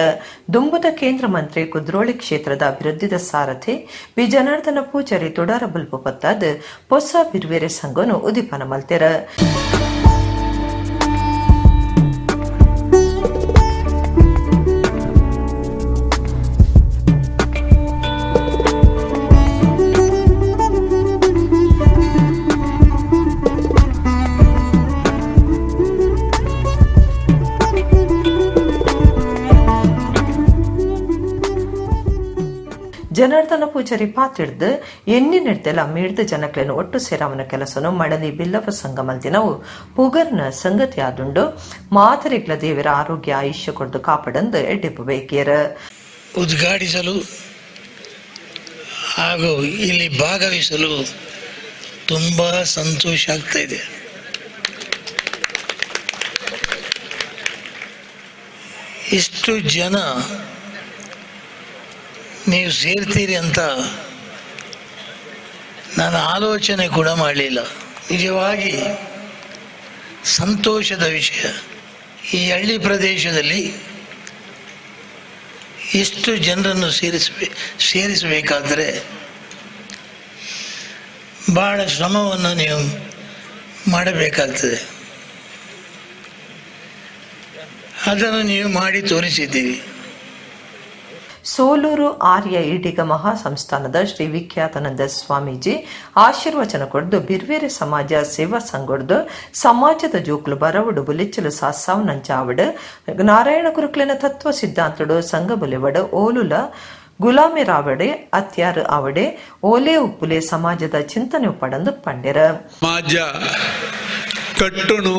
ದುಂಬುದ ಕೇಂದ್ರ ಮಂತ್ರಿ ಕುದ್ರೋಳಿ ಕ್ಷೇತ್ರದ ಅಭಿವೃದ್ಧಿದ ಸಾರಥಿ ಬಿ ಜನಾರ್ದನ ಪೂಜಾರಿ ತೊಡಾರ ಬಲ್ಪು ಪತ್ತಾದ ಹೊಸ ಬಿರ್ವೇರೆ ಸಂಘನು ಉದಿಪನ ಮಲ್ತೆರ. ಜನಾರ್ದನ ಪೂಜಾರಿ ಪಾತಿಡ್ದು ಎಣ್ಣೆ ನೆಡ್ದೆಲ್ಲ ಮೀಡ್ದ ಜನಕ್ಲೇನು ಒಟ್ಟು ಸೇರಾವನ ಕೆಲಸನು ಮಳಲಿ ಬಿಲ್ಲವ ಸಂಘ ಮಲ್ತಿನವು ಪುಗರ್ನ ಸಂಗತಿ ಆದುಂಡು ಮಾತರಿಗ್ಲ ದೇವರ ಆರೋಗ್ಯ ಆಯುಷ್ಯ ಕೊಡ್ದು ಕಾಪಾಡಂದು ಎಡ್ಡಿಪ್ಪು ಬೇಕಿಯರ. ಉದ್ಘಾಟಿಸಲು ಹಾಗೂ ಇಲ್ಲಿ ಭಾಗವಹಿಸಲು ತುಂಬಾ ಸಂತೋಷ ಆಗ್ತಾ ಇದೆ. ಇಷ್ಟು ಜನ ನೀವು ಸೇರ್ತೀರಿ ಅಂತ ನಾನು ಆಲೋಚನೆ ಕೂಡ ಮಾಡಲಿಲ್ಲ. ನಿಜವಾಗಿ ಸಂತೋಷದ ವಿಷಯ. ಈ ಹಳ್ಳಿ ಪ್ರದೇಶದಲ್ಲಿ ಇಷ್ಟು ಜನರನ್ನು ಸೇರಿಸಬೇಕಾದರೆ ಬಹಳ ಶ್ರಮವನ್ನು ನೀವು ಮಾಡಬೇಕಾಗ್ತದೆ. ಅದನ್ನು ನೀವು ಮಾಡಿ ತೋರಿಸಿದ್ದೀರಿ. ಸೋಲೂರು ಆರ್ಯ ಈಡಿಗ ಮಹಾಸಂಸ್ಥಾನದ ಶ್ರೀ ವಿಖ್ಯಾತಾನಂದ ಸ್ವಾಮೀಜಿ ಆಶೀರ್ವಚನ ಕೊಡ್ದು ಬಿರ್ವೇರೆ ಸಮಾಜ ಸೇವಾ ಸಂಘಡ್ದು ಸಮಾಜದ ಜೋಕ್ಲು ಬರವಡು ಬುಲಿಚ್ಚಲು ಸಾಸಾವ್ ನಂಚಾವಡು ನಾರಾಯಣ ಗುರುಕ್ಲಿನ ತತ್ವ ಸಿದ್ಧಾಂತಡು ಸಂಘ ಬುಲಿವಡು ಓಲುಲ ಗುಲಾಮಿ ರಾವಡೆ ಅತ್ಯಾರು ಆವಡೆ ಓಲೆ ಉಪ್ಪುಲೆ ಸಮಾಜದ ಚಿಂತನೆ ಪಡಂದು ಪಂಡೆರ. ಸಮಾಜ ಕಟ್ಟುನು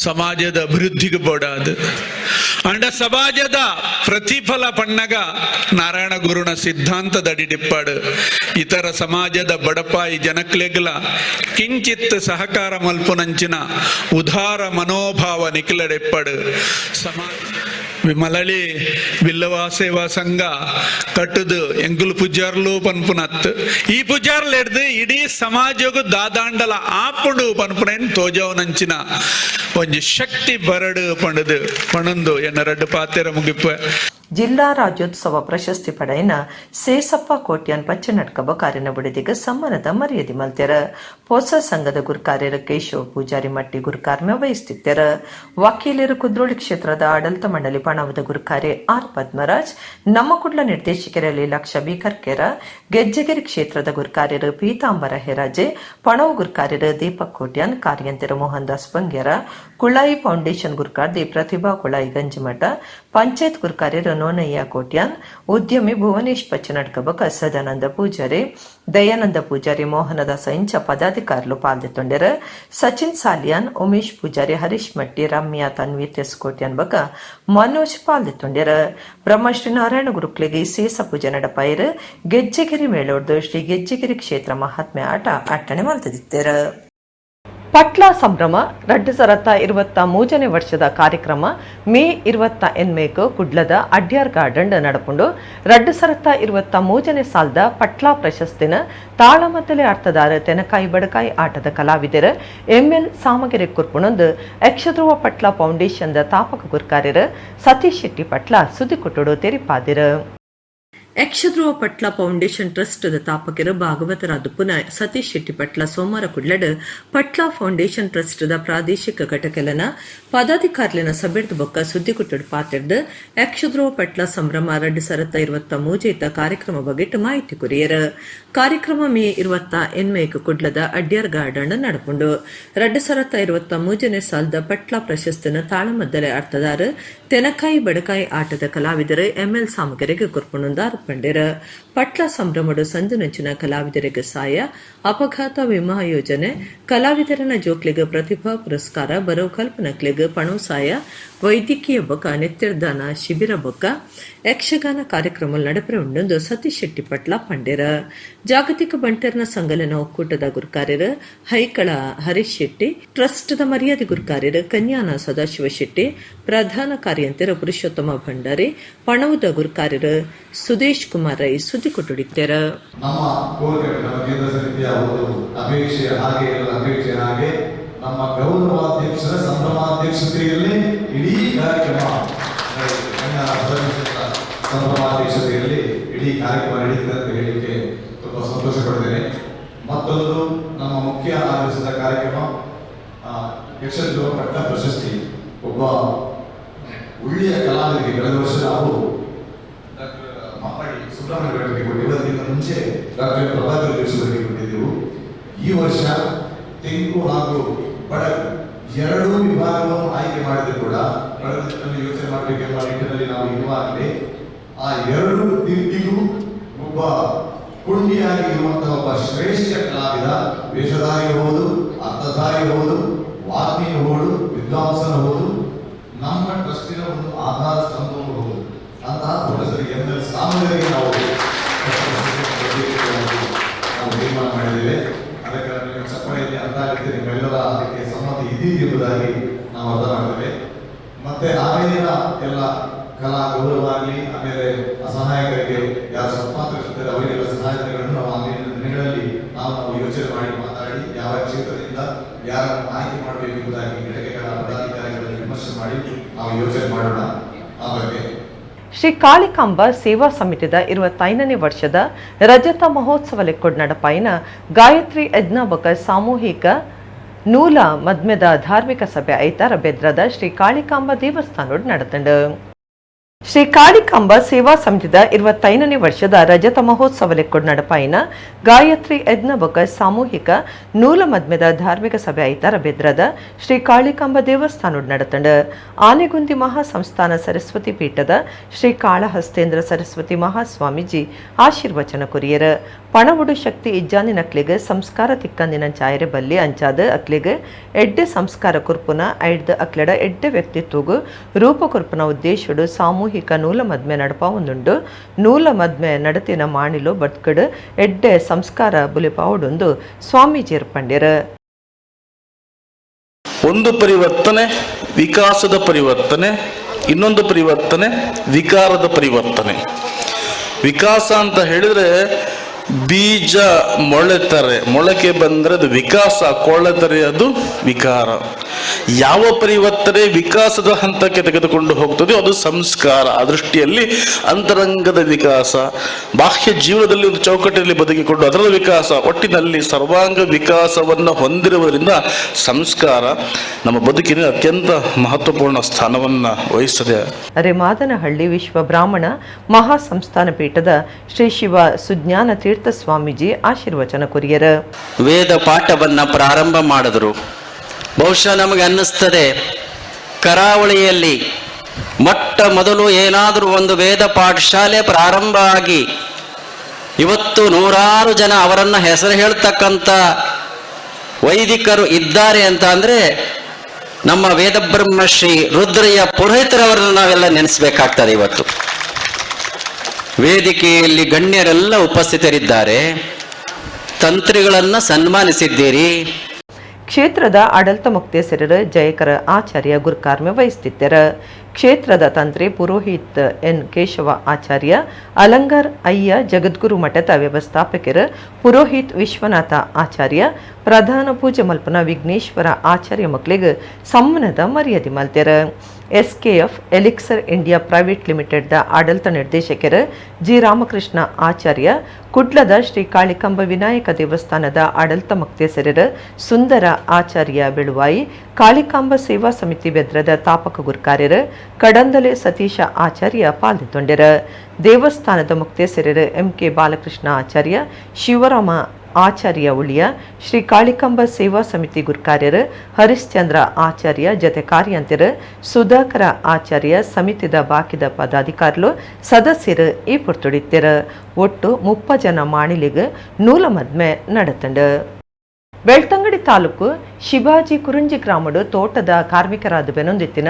ಸಮಾಜದ ಅಭಿವೃದ್ಧಿಗೆ ಬೋಡಾದು ಅಂಡ ಸಮಾಜದ ಪ್ರತಿಫಲ ಪಣ್ಣಗ ನಾರಾಯಣ ಗುರುನ ಸಿದ್ಧಾಂತದ ಅಡಿಡಿಪ್ಪಾಡು ಇತರ ಸಮಾಜದ ಬಡಪಾಯಿ ಜನಕ್ಲೆಗ್ಲ ಕಿಂಚಿತ್ ಸಹಕಾರ ಮಲ್ಪುನಂಚಿನ ಉದಾರ ಮನೋಭಾವ ನಿಖಿಲಡೆಪ್ಪಾಡು ಸಮಾಜ ಮಲಳಿ ಬಿಲ್ಲವ ಸೇವಾ ಸಂಘ ಕಟ್ಟುದು ಎಂಗುಲು ಪೂಜಾರ್ಲು ಪನ್ಪುನತ್ ಈ ಪೂಜಾರ್ಲು ಹಿಡ್ದು ಇಡೀ ಸಮಾಜಗೂ ದಾದಾಂಡಲ ಆಪುಡು ಪನ್ಪುನೇನ್ ತೋಜವನಂಚಿನ ಒಂಜಿ ಶಕ್ತಿ ಬರಡು ಪಣದು ಪಣಂದು ಎನ್ನ ರಡ್ಡು ಪಾತೆರ ಮುಗಿಪ. ಜಿಲ್ಲಾ ರಾಜ್ಯೋತ್ಸವ ಪ್ರಶಸ್ತಿ ಪಡೆಯಿನ ಸೇಸಪ್ಪ ಕೋಟ್ಯಾನ್ ಪಚ್ಚನಟ್ಕಬ ಕಾರ್ಯನ ಬಿಡದಿಗ ಸಮ್ಮಾನದ ಮರ್ಯಾದೆ ಮಲ್ತೆರ. ಹೊಸ ಸಂಘದ ಗುರುಕಾರ್ಯರ ಕೇಶವ ಪೂಜಾರಿ ಮಟ್ಟಿ ಗುರುಕಾರ್ಯ ವಹಿಸ್ತಿತ್ತೆರ. ವಕೀಲರು ಕುದ್ರೋಳಿ ಕ್ಷೇತ್ರದ ಆಡಳಿತ ಮಂಡಳಿ ಪಣವದ ಗುರುಕಾರ್ಯ ಆರ್ ಪದ್ಮರಾಜ್, ನಮ್ಮ ಕುಡ್ಲ ನಿರ್ದೇಶಕರಲ್ಲಿ ಲಕ್ಷ ಬಿ ಕರ್ಕೆರ, ಗೆಜ್ಜೆಗೆರೆ ಕ್ಷೇತ್ರದ ಗುರುಕಾರ್ಯರು ಪೀತಾಂಬರ ಹೆರಾಜೆ, ಪಣವು ಗುರುಕಾರ್ಯರು ದೀಪಕ್ ಕೋಟ್ಯಾನ್, ಕಾರ್ಯಂತರ ಮೋಹನ್ ದಾಸ್ ಬಂಗ್ಯರ, ಕುಳಾಯಿ ಫೌಂಡೇಶನ್ ಗುರುಕಾರ್ಯ ಪ್ರತಿಭಾ ಕುಳಾಯಿ ಗಂಜಿಮಠ, ಪಂಚಾಯತ್ ಗುರುಕಾರ್ಯರು ನೋನಯ್ಯ ಕೋಟ್ಯಾನ್, ಉದ್ಯಮಿ ಭುವನೇಶ್ ಪಚ್ಚನಡ್ಕಬಕ ಸದಾನಂದ ಪೂಜಾರಿ, ದಯಾನಂದ ಪೂಜಾರಿ, ಮೋಹನದಾಸ ಇಂಚ ಪದಾಧಿಕಾರುలు ಪಾಲ್ಗೊಂಡರ. ಸಚಿನ್ ಸಾಲಿಯಾನ್, ಉಮೇಶ್ ಪೂಜಾರಿ, ಹರೀಶ್ ಮಟ್ಟಿ, ರಮ್ಯಾ ತನ್ವಿ ತೆಸ್ಕೋಟ್ಯಾನ್ ಬಕ ಮನೋಜ್ ಪಾಲ್ಗೊಂಡರ. ಬ್ರಹ್ಮಶ್ರೀ ನಾರಾಯಣ ಗುರುಕ್ಲಿಗೆ ಸೇಸ ಪೂಜೆ ನಡಪಾಯರು ಗೆಜ್ಜೆಗಿರಿ ಮೇಳೋಡ್ದು ಶ್ರೀ ಗೆಜ್ಜೆಗಿರಿ ಕ್ಷೇತ್ರ ಮಹಾತ್ಮೆ ಆಟ ಅಟ್ಟಣೆ ಮಲ್ತದಿತ್ತೆರ. ಪಟ್ಲ ಸಂಭ್ರಮ 2023 ವರ್ಷದ ಕಾರ್ಯಕ್ರಮ ಮೇ 28 ಕುಡ್ಲದ ಅಡ್ಯಾರ್ ಗಾರ್ಡನ್ ನಡಪುಂಡು 2023 ಸಾಲದ ಪಟ್ಲ ಪ್ರಶಸ್ತಿನ ತಾಳಮದ್ದಲೆ ಅರ್ಥದಾರ ತೆನಕಾಯಿ ಬಡಕಾಯಿ ಆಟದ ಕಲಾವಿದರು ಎಂಎಲ್ ಸಾಮಗೆರೆ ಕುರ್ಪುಣಂದು ಯಕ್ಷಧ್ರುವ ಪಟ್ಲ ಫೌಂಡೇಶನ್ ತಾಪಕ ಗುರುಕಾರ್ಯರು ಸತೀಶ್ ಶೆಟ್ಟಿ ಪಟ್ಲ ಸುದ್ದಿ ಕೊಟ್ಟುಡು ತೆರಿಪಾದಿರು. ಯಕ್ಷಧ್ರುವ ಪಟ್ಲ ಫೌಂಡೇಶನ್ ಟ್ರಸ್ಟ್ ತಾಪಕರು ಭಾಗವತರಾದ ಪುನಃ ಸತೀಶ್ ಶೆಟ್ಟಿ ಪಟ್ಲ ಸೋಮವಾರ ಕುಡ್ಲಡ್ ಪಟ್ಲ ಫೌಂಡೇಶನ್ ಟ್ರಸ್ಟ್ ಪ್ರಾದೇಶಿಕ ಘಟಕಲನ ಪದಾಧಿಕಾರಿನ ಸಭೆಡ್ದು ಬೊಕ್ಕ ಸುದ್ದಿ ಕೊಟ್ಟಡು ಪಾತಿರ್ದು ಯಕ್ಷಧ್ರುವ ಪಟ್ಲ ಸಂಭ್ರಮ 2023 ಕಾರ್ಯಕ್ರಮ ಬಗೆಟ್ ಮಾಹಿತಿ ಕುರಿಯರ. ಕಾರ್ಯಕ್ರಮ ಮೇ 28 ಕುಡ್ಲದ ಅಡ್ಯಾರ್ ಗಾರ್ಡನ್ ನಡಪುಂಡು 2023 ಸಾಲದ ಪಟ್ಲ ಪ್ರಶಸ್ತಿನ ತಾಳಮದ್ದಲೆ ಅರ್ಥದಾರ ತೆನಕಾಯಿ ಬಡಕಾಯಿ ಆಟದ ಕಲಾವಿದರು ಎಂಎಲ್ ಸಾಮಗೆರೆಗೆ ಕುರ್ಪುಣಂದಾರು ಪಂಡೆರ ಪಟ್ಲ ಸಂಭ್ರಮಡು ಸಂಜುನಂಚಿನ ಕಲಾವಿದರಿಗೆ ಸಹಾಯ ಅಪಘಾತ ವಿಮಾ ಯೋಜನೆ ಕಲಾವಿದರನ ಜೋಕ್ಲಿಗೆ ಪ್ರತಿಭಾ ಪುರಸ್ಕಾರ ಬರೋ ಕಲ್ಪನಕ್ಲಿಗೆ ಪಣವು ಸಹಾಯ ವೈದ್ಯಕೀಯ ಬೊಕ್ಕ ನೆತ್ತಿರ್ದಾನ ಶಿಬಿರ ಬೊಕ್ಕ ಯಕ್ಷಗಾನ ಕಾರ್ಯಕ್ರಮ ನಡಪರೆ ಉಂಡು ಸತೀಶ್ ಶೆಟ್ಟಿ ಪಟ್ಲ ಪಂಡೆರ ಜಾಗತಿಕ ಬಂಟರ್ನ ಸಂಗಲನ ಒಕ್ಕೂಟದ ಗುರುಕಾರ್ಯರು ಹೈಕಳ ಹರೀಶ್ ಶೆಟ್ಟಿ ಟ್ರಸ್ಟ್ದ ಮರ್ಯಾದೆ ಗುರುಕಾರ್ಯರು ಕನ್ಯಾನ ಸದಾಶಿವ ಶೆಟ್ಟಿ ಪ್ರಧಾನ ಕಾರ್ಯಂತರ ಪುರುಷೋತ್ತಮ ಭಂಡಾರಿ ಪಣವುದ ಗುರುಕಾರ್ಯರು ಸುದೇಶ್ ಕುಮಾರ್ ರೈ ಸುದ್ದಿ ಕೊಟ್ಟುಡಿತ್ತರ. ನಮ್ಮ ಕೋರಿಕೆ ನಮ್ಮ ಕೇಂದ್ರ ಸಮಿತಿಯ ಒಂದು ಅಪೇಕ್ಷೆ ಹಾಗೆ ನಮ್ಮ ಗೌರವಾಧ್ಯಕ್ಷರ ಸಂಭ್ರಮಾಧ್ಯಕ್ಷತೆಯಲ್ಲಿ ಇಡೀ ಕಾರ್ಯಕ್ರಮ ಸಂಭ್ರಮಾಧ್ಯಕ್ಷತೆಯಲ್ಲಿ ಇಡೀ ಕಾರ್ಯಕ್ರಮ ನಡೀತದೆ ಅಂತ ಹೇಳಿಕ್ಕೆ ತುಂಬಾ ಸಂತೋಷ ಪಡ್ತೇನೆ. ಮತ್ತೊಂದು ನಮ್ಮ ಮುಖ್ಯ ಆಯೋಜಿಸಿದ ಕಾರ್ಯಕ್ರಮ ಯಕ್ಷಗಾನ ಪಟ್ಟ ಪ್ರಶಸ್ತಿ ಒಬ್ಬ ಒಳ್ಳೆಯ ಕಲಾವಿದರಿಗೆ ಕಳೆದ ವರ್ಷ ನಾವು ಸುಬ್ರಹ್ಮಣ್ಯ ಭಟ್ರಿಗೆ ಕೊಟ್ಟಿದ್ದಕ್ಕಿಂತ ಮುಂಚೆ ಡಾಕ್ಟರ್ ಪ್ರಭಾಕರ್ ಜೋಶಿಯವರಿಗೆ ಕೊಟ್ಟಿದ್ದೆವು. ಈ ವರ್ಷ ತೆಂಗು ಹಾಗೂ ಬಡಗು ಎರಡೂ ವಿಭಾಗವನ್ನು ಆಯ್ಕೆ ಮಾಡಿದ್ರು ಕೂಡ ಬಡಗು ಯೋಚನೆ ಮಾಡಬೇಕೆಂಬ ನಿಟ್ಟಿನಲ್ಲಿ ನಾವು ಇರುವಾಗಲೇ ಆ ಎರಡು ದಿಕ್ಕಿಗೂ ಒಬ್ಬ ಪುಣ್ಯಾಗಿ ಇರುವಂತಹ ಒಬ್ಬ ಶ್ರೇಷ್ಠ ಕಲಾವಿದ, ವೇಷಧಾರಿ ಇರಬಹುದು, ಅರ್ಥಧಾರಿ ಇರಬಹುದು, ವಾಗ್ಮಿ ಇರಬಹುದು, ವಿದ್ವಾಂಸನ ಇರಬಹುದು, ನಮ್ಮ ಟ್ರಸ್ಟಿನ ಒಂದು ಆಧಾರ ಸ್ತಂಭವೂ ಇರಬಹುದು. ಅಂತಹ ಪ್ರೊಫೆಸರ್ ಎನ್.ಎಲ್. ಸಾಮೂಹಿಕ ನಾವು ತೀರ್ಮಾನ ಮಾಡಿದ್ದೇವೆ. ಅದಕ್ಕೆ ನಿಮ್ಮ ಚಪ್ಪಳೆಯಲ್ಲಿ ಅರ್ಥ ಆಗುತ್ತೆ, ನಿಮ್ಮೆಲ್ಲರ ಅದಕ್ಕೆ ಸಮ್ಮತಿ ಇದೀವಿ ಎಂಬುದಾಗಿ ನಾವು ಅರ್ಥ ಮಾಡ್ತೇವೆ. ಮತ್ತೆ ಆಮೇಲಿನ ಎಲ್ಲ ಕಲಾ ಗೌರವ ಆಗಲಿ, ಆಮೇಲೆ ಸಹಾಯಕರಿಗೆ ಯಾರು ಸತ್ಪಾತ್ರರಿರ್ತಾರೆ ಅವರಿಗೆಲ್ಲ ಸಹಾಯಗಳನ್ನು ನಾವು ಆಮೇಲಿನ ದಿನಗಳಲ್ಲಿ ನಾವು ಯೋಚನೆ ಮಾಡಿ ಮಾತಾಡಿ ಯಾವ ಕ್ಷೇತ್ರದಿಂದ ಯಾರನ್ನು ಆಯ್ಕೆ ಮಾಡಬೇಕು ಎಂಬುದಾಗಿ ಘಟಕಗಳ ಪದಾಧಿಕಾರಿಗಳನ್ನು ವಿಮರ್ಶೆ ಮಾಡಿ ನಾವು ಯೋಚನೆ ಮಾಡೋಣ. ಆ ಬಗ್ಗೆ ಶ್ರೀ ಕಾಳಿಕಾಂಬ ಸೇವಾ ಸಮಿತಿದ 25ನೇ ವರ್ಷದ ರಜತ ಮಹೋತ್ಸವ ಲೆಕ್ಕೊಡ್ ನಡಪಾಯಿನ ಗಾಯತ್ರಿ ಯಜ್ಞಾಬಕ ಸಾಮೂಹಿಕ ನೂಲ ಮದ್ಮೆದ ಧಾರ್ಮಿಕ ಸಭೆ ಐತಾರ ಬೆದ್ರದ ಶ್ರೀ ಕಾಳಿಕಾಂಬ ದೇವಸ್ಥಾನೋಡ್ ನಡೆತಂಡು. ಶ್ರೀ ಕಾಳಿಕಾಂಬ ಸೇವಾ ಸಮಿತಿದ 25ನೇ ವರ್ಷದ ರಜತ ಮಹೋತ್ಸವ ಲೆಕ್ಕೊಡ್ ನಡಪಾಯಿನ ಗಾಯತ್ರಿ ಯಜ್ಞಾಬಕ ಸಾಮೂಹಿಕ ನೂಲ ಮದ್ಮೆದ ಧಾರ್ಮಿಕ ಸಭೆ ಐತಾರ ಬೆದ್ರದ ಶ್ರೀ ಕಾಳಿಕಾಂಬ ದೇವಸ್ಥಾನೋಡ್ ನಡೆತಂಡು. ಆನೆಗುಂದಿ ಮಹಾ ಸಂಸ್ಥಾನ ಸರಸ್ವತಿ ಪೀಠದ ಶ್ರೀ ಕಾಳಹಸ್ತೇಂದ್ರ ಸರಸ್ವತಿ ಮಹಾಸ್ವಾಮೀಜಿ ಆಶೀರ್ವಚನ ಕೊರಿಯರ ಪಣವುಡು ಶಕ್ತಿ ಇಜ್ಜಾನಿನಕ್ಲಿಗೆ ಸಂಸ್ಕಾರ ತಿಕ್ಕಂದಿನ ಚಾಯರೆ ಬಲ್ಲಿ ಅಂಚಾದ ಅಕ್ಲಿಗೆ ಎಡ್ಡೆ ಸಂಸ್ಕಾರ ಕುರ್ಪುನ ಐಡ್ದ ಅಕ್ಲೆಡ ಎಡ್ಡೆ ವ್ಯಕ್ತಿತ್ವಗು ರೂಪ ಕುರ್ಪುನ ಉದ್ದೇಶುಡು ಸಾಮೂಹಿಕ ನೂಲ ಮದ್ಮೆ ನಡಪ ಒಂದುಂಡು. ನೂಲ ಮದ್ಮೆ ನಡತಿನ ಮಾಣಿಲು ಬಟ್ಕಡು ಎಡ್ಡೆ ಸಂಸ್ಕಾರ ಬುಲಿಪಾವುಡೊಂದು ಸ್ವಾಮೀಜಿಯರ್ ಪಂಡ್ಯರ. ಒಂದು ಪರಿವರ್ತನೆ ವಿಕಾಸದ ಪರಿವರ್ತನೆ, ಇನ್ನೊಂದು ಪರಿವರ್ತನೆ ವಿಕಾರದ ಪರಿವರ್ತನೆ. ವಿಕಾಸ ಅಂತ ಹೇಳಿದ್ರೆ ಬೀಜ ಮೊಳೆತರೆ, ಮೊಳಕೆ ಬಂದರೆ ಅದು ವಿಕಾಸ, ಕೊಳ್ಳೆತರೆ ಅದು ವಿಕಾರ. ಯಾವ ಪರಿವರ್ತನೆ ವಿಕಾಸದ ಹಂತಕ್ಕೆ ತೆಗೆದುಕೊಂಡು ಹೋಗ್ತದೆ ಅದು ಸಂಸ್ಕಾರ. ಆ ದೃಷ್ಟಿಯಲ್ಲಿ ಅಂತರಂಗದ ವಿಕಾಸ, ಬಾಹ್ಯ ಜೀವನದಲ್ಲಿ ಒಂದು ಚೌಕಟ್ಟಿನಲ್ಲಿ ಬದುಕಿಕೊಂಡು ಅದರ ವಿಕಾಸ, ಒಟ್ಟಿನಲ್ಲಿ ಸರ್ವಾಂಗ ವಿಕಾಸವನ್ನು ಹೊಂದಿರುವುದರಿಂದ ಸಂಸ್ಕಾರ ನಮ್ಮ ಬದುಕಿನ ಅತ್ಯಂತ ಮಹತ್ವಪೂರ್ಣ ಸ್ಥಾನವನ್ನು ವಹಿಸ್ತದೆ. ರೆಮಾದನಹಳ್ಳಿ ವಿಶ್ವ ಬ್ರಾಹ್ಮಣ ಮಹಾ ಸಂಸ್ಥಾನ ಪೀಠದ ಶ್ರೀ ಶಿವ ಸುಜ್ಞಾನ ತೀರ್ಥ ಸ್ವಾಮೀಜಿ ಆಶೀರ್ವಚನ ಕೊರಿಯರ. ವೇದ ಪಾಠವನ್ನ ಪ್ರಾರಂಭ ಮಾಡಿದ್ರು. ಬಹುಶಃ ನಮಗೆ ಅನ್ನಿಸ್ತದೆ, ಕರಾವಳಿಯಲ್ಲಿ ಮೊಟ್ಟ ಮೊದಲು ಏನಾದರೂ ಒಂದು ವೇದ ಪಾಠಶಾಲೆ ಪ್ರಾರಂಭ ಆಗಿ ಇವತ್ತು ನೂರಾರು ಜನ ಅವರನ್ನ ಹೆಸರು ಹೇಳ್ತಕ್ಕಂಥ ವೈದಿಕರು ಇದ್ದಾರೆ ಅಂತ ಅಂದ್ರೆ ನಮ್ಮ ವೇದಬ್ರಹ್ಮಶ್ರೀ ರುದ್ರಯ್ಯ ಪುರೋಹಿತರವರನ್ನು ನಾವೆಲ್ಲ ನೆನೆಸ್ಬೇಕಾಗ್ತದೆ. ಇವತ್ತು ವೇದಿಕೆಯಲ್ಲಿ ಗಣ್ಯರೆಲ್ಲ ಉಪಸ್ಥಿತರಿದ್ದಾರೆ, ತಂತ್ರಿಗಳನ್ನ ಸನ್ಮಾನಿಸಿದ್ದೀರಿ. ಕ್ಷೇತ್ರದ ಆಡಳಿತ ಮುಕ್ತೇಸರರು ಜಯಕರ ಆಚಾರ್ಯ ಗುರುಕಾರ್ಮೆ ವಹಿಸುತ್ತಿದ್ದರ. ಕ್ಷೇತ್ರದ ತಂತ್ರಿ ಪುರೋಹಿತ್ ಎನ್ ಕೇಶವ ಆಚಾರ್ಯ, ಅಲಂಗಾರ್ ಅಯ್ಯ ಜಗದ್ಗುರು ಮಠದ ವ್ಯವಸ್ಥಾಪಕರು ಪುರೋಹಿತ್ ವಿಶ್ವನಾಥ ಆಚಾರ್ಯ, ಪ್ರಧಾನ ಪೂಜೆ ಮಲ್ಪನ ವಿಘ್ನೇಶ್ವರ ಆಚಾರ್ಯ ಮಕ್ಕಳಿಗೆ ಸಮ್ಮಾನದ ಮರ್ಯಾದೆ ಮಲ್ತೆರ. SKF ಎಲಿಕ್ಸರ್ ಇಂಡಿಯಾ ಪ್ರೈವೇಟ್ ಲಿಮಿಟೆಡ್ದ ಆಡಳಿತ ನಿರ್ದೇಶಕರು ಜಿ ರಾಮಕೃಷ್ಣ ಆಚಾರ್ಯ, ಕುಡ್ಲದ ಶ್ರೀ ಕಾಳಿಕಾಂಬ ವಿನಾಯಕ ದೇವಸ್ಥಾನದ ಆಡಳಿತ ಮುಕ್ತೇಸರರು ಸುಂದರ ಆಚಾರ್ಯ ಬೆಳುವಾಯಿ, ಕಾಳಿಕಾಂಬ ಸೇವಾ ಸಮಿತಿ ಬೆದ್ರದ ತಾಪಕ ಗುರುಕಾರ್ಯರು ಕಡಂದಲೆ ಸತೀಶ ಆಚಾರ್ಯ ಪಾಲ್ಗೊಂಡರು. ದೇವಸ್ಥಾನದ ಮುಕ್ತೇಸರರು MK ಬಾಲಕೃಷ್ಣ ಆಚಾರ್ಯ, ಶಿವರಾಮ ಆಚಾರ್ಯ ಉಳಿಯ ಶ್ರೀ ಕಾಳಿಕಾಂಬ ಸೇವಾ ಸಮಿತಿ ಗುರುಕಾರ್ಯರು ಹರಿಶ್ಚಂದ್ರ ಆಚಾರ್ಯ ಜತೆ ಕಾರ್ಯಂತಿರು ಸುಧಾಕರ ಆಚಾರ್ಯ ಸಮಿತಿದ ಬಾಕಿದ ಪದಾಧಿಕಾರಿಗಳು ಸದಸ್ಯರು ಈ ಪುರ್ತುಡಿತ್ತಿರು. ಒಟ್ಟು 30 ಜನ ಮಾಣಿಲಿಗೆ ನೂಲ ಮದ್ಮೆ ನಡೆತಂಡು. ಬೆಳ್ತಂಗಡಿ ತಾಲೂಕು ಶಿವಾಜಿ ಕುರುಂಜಿ ಗ್ರಾಮಡು ತೋಟದ ಕಾರ್ಮಿಕರಾದ ಬೆನೊಂದಿತ್ತಿನ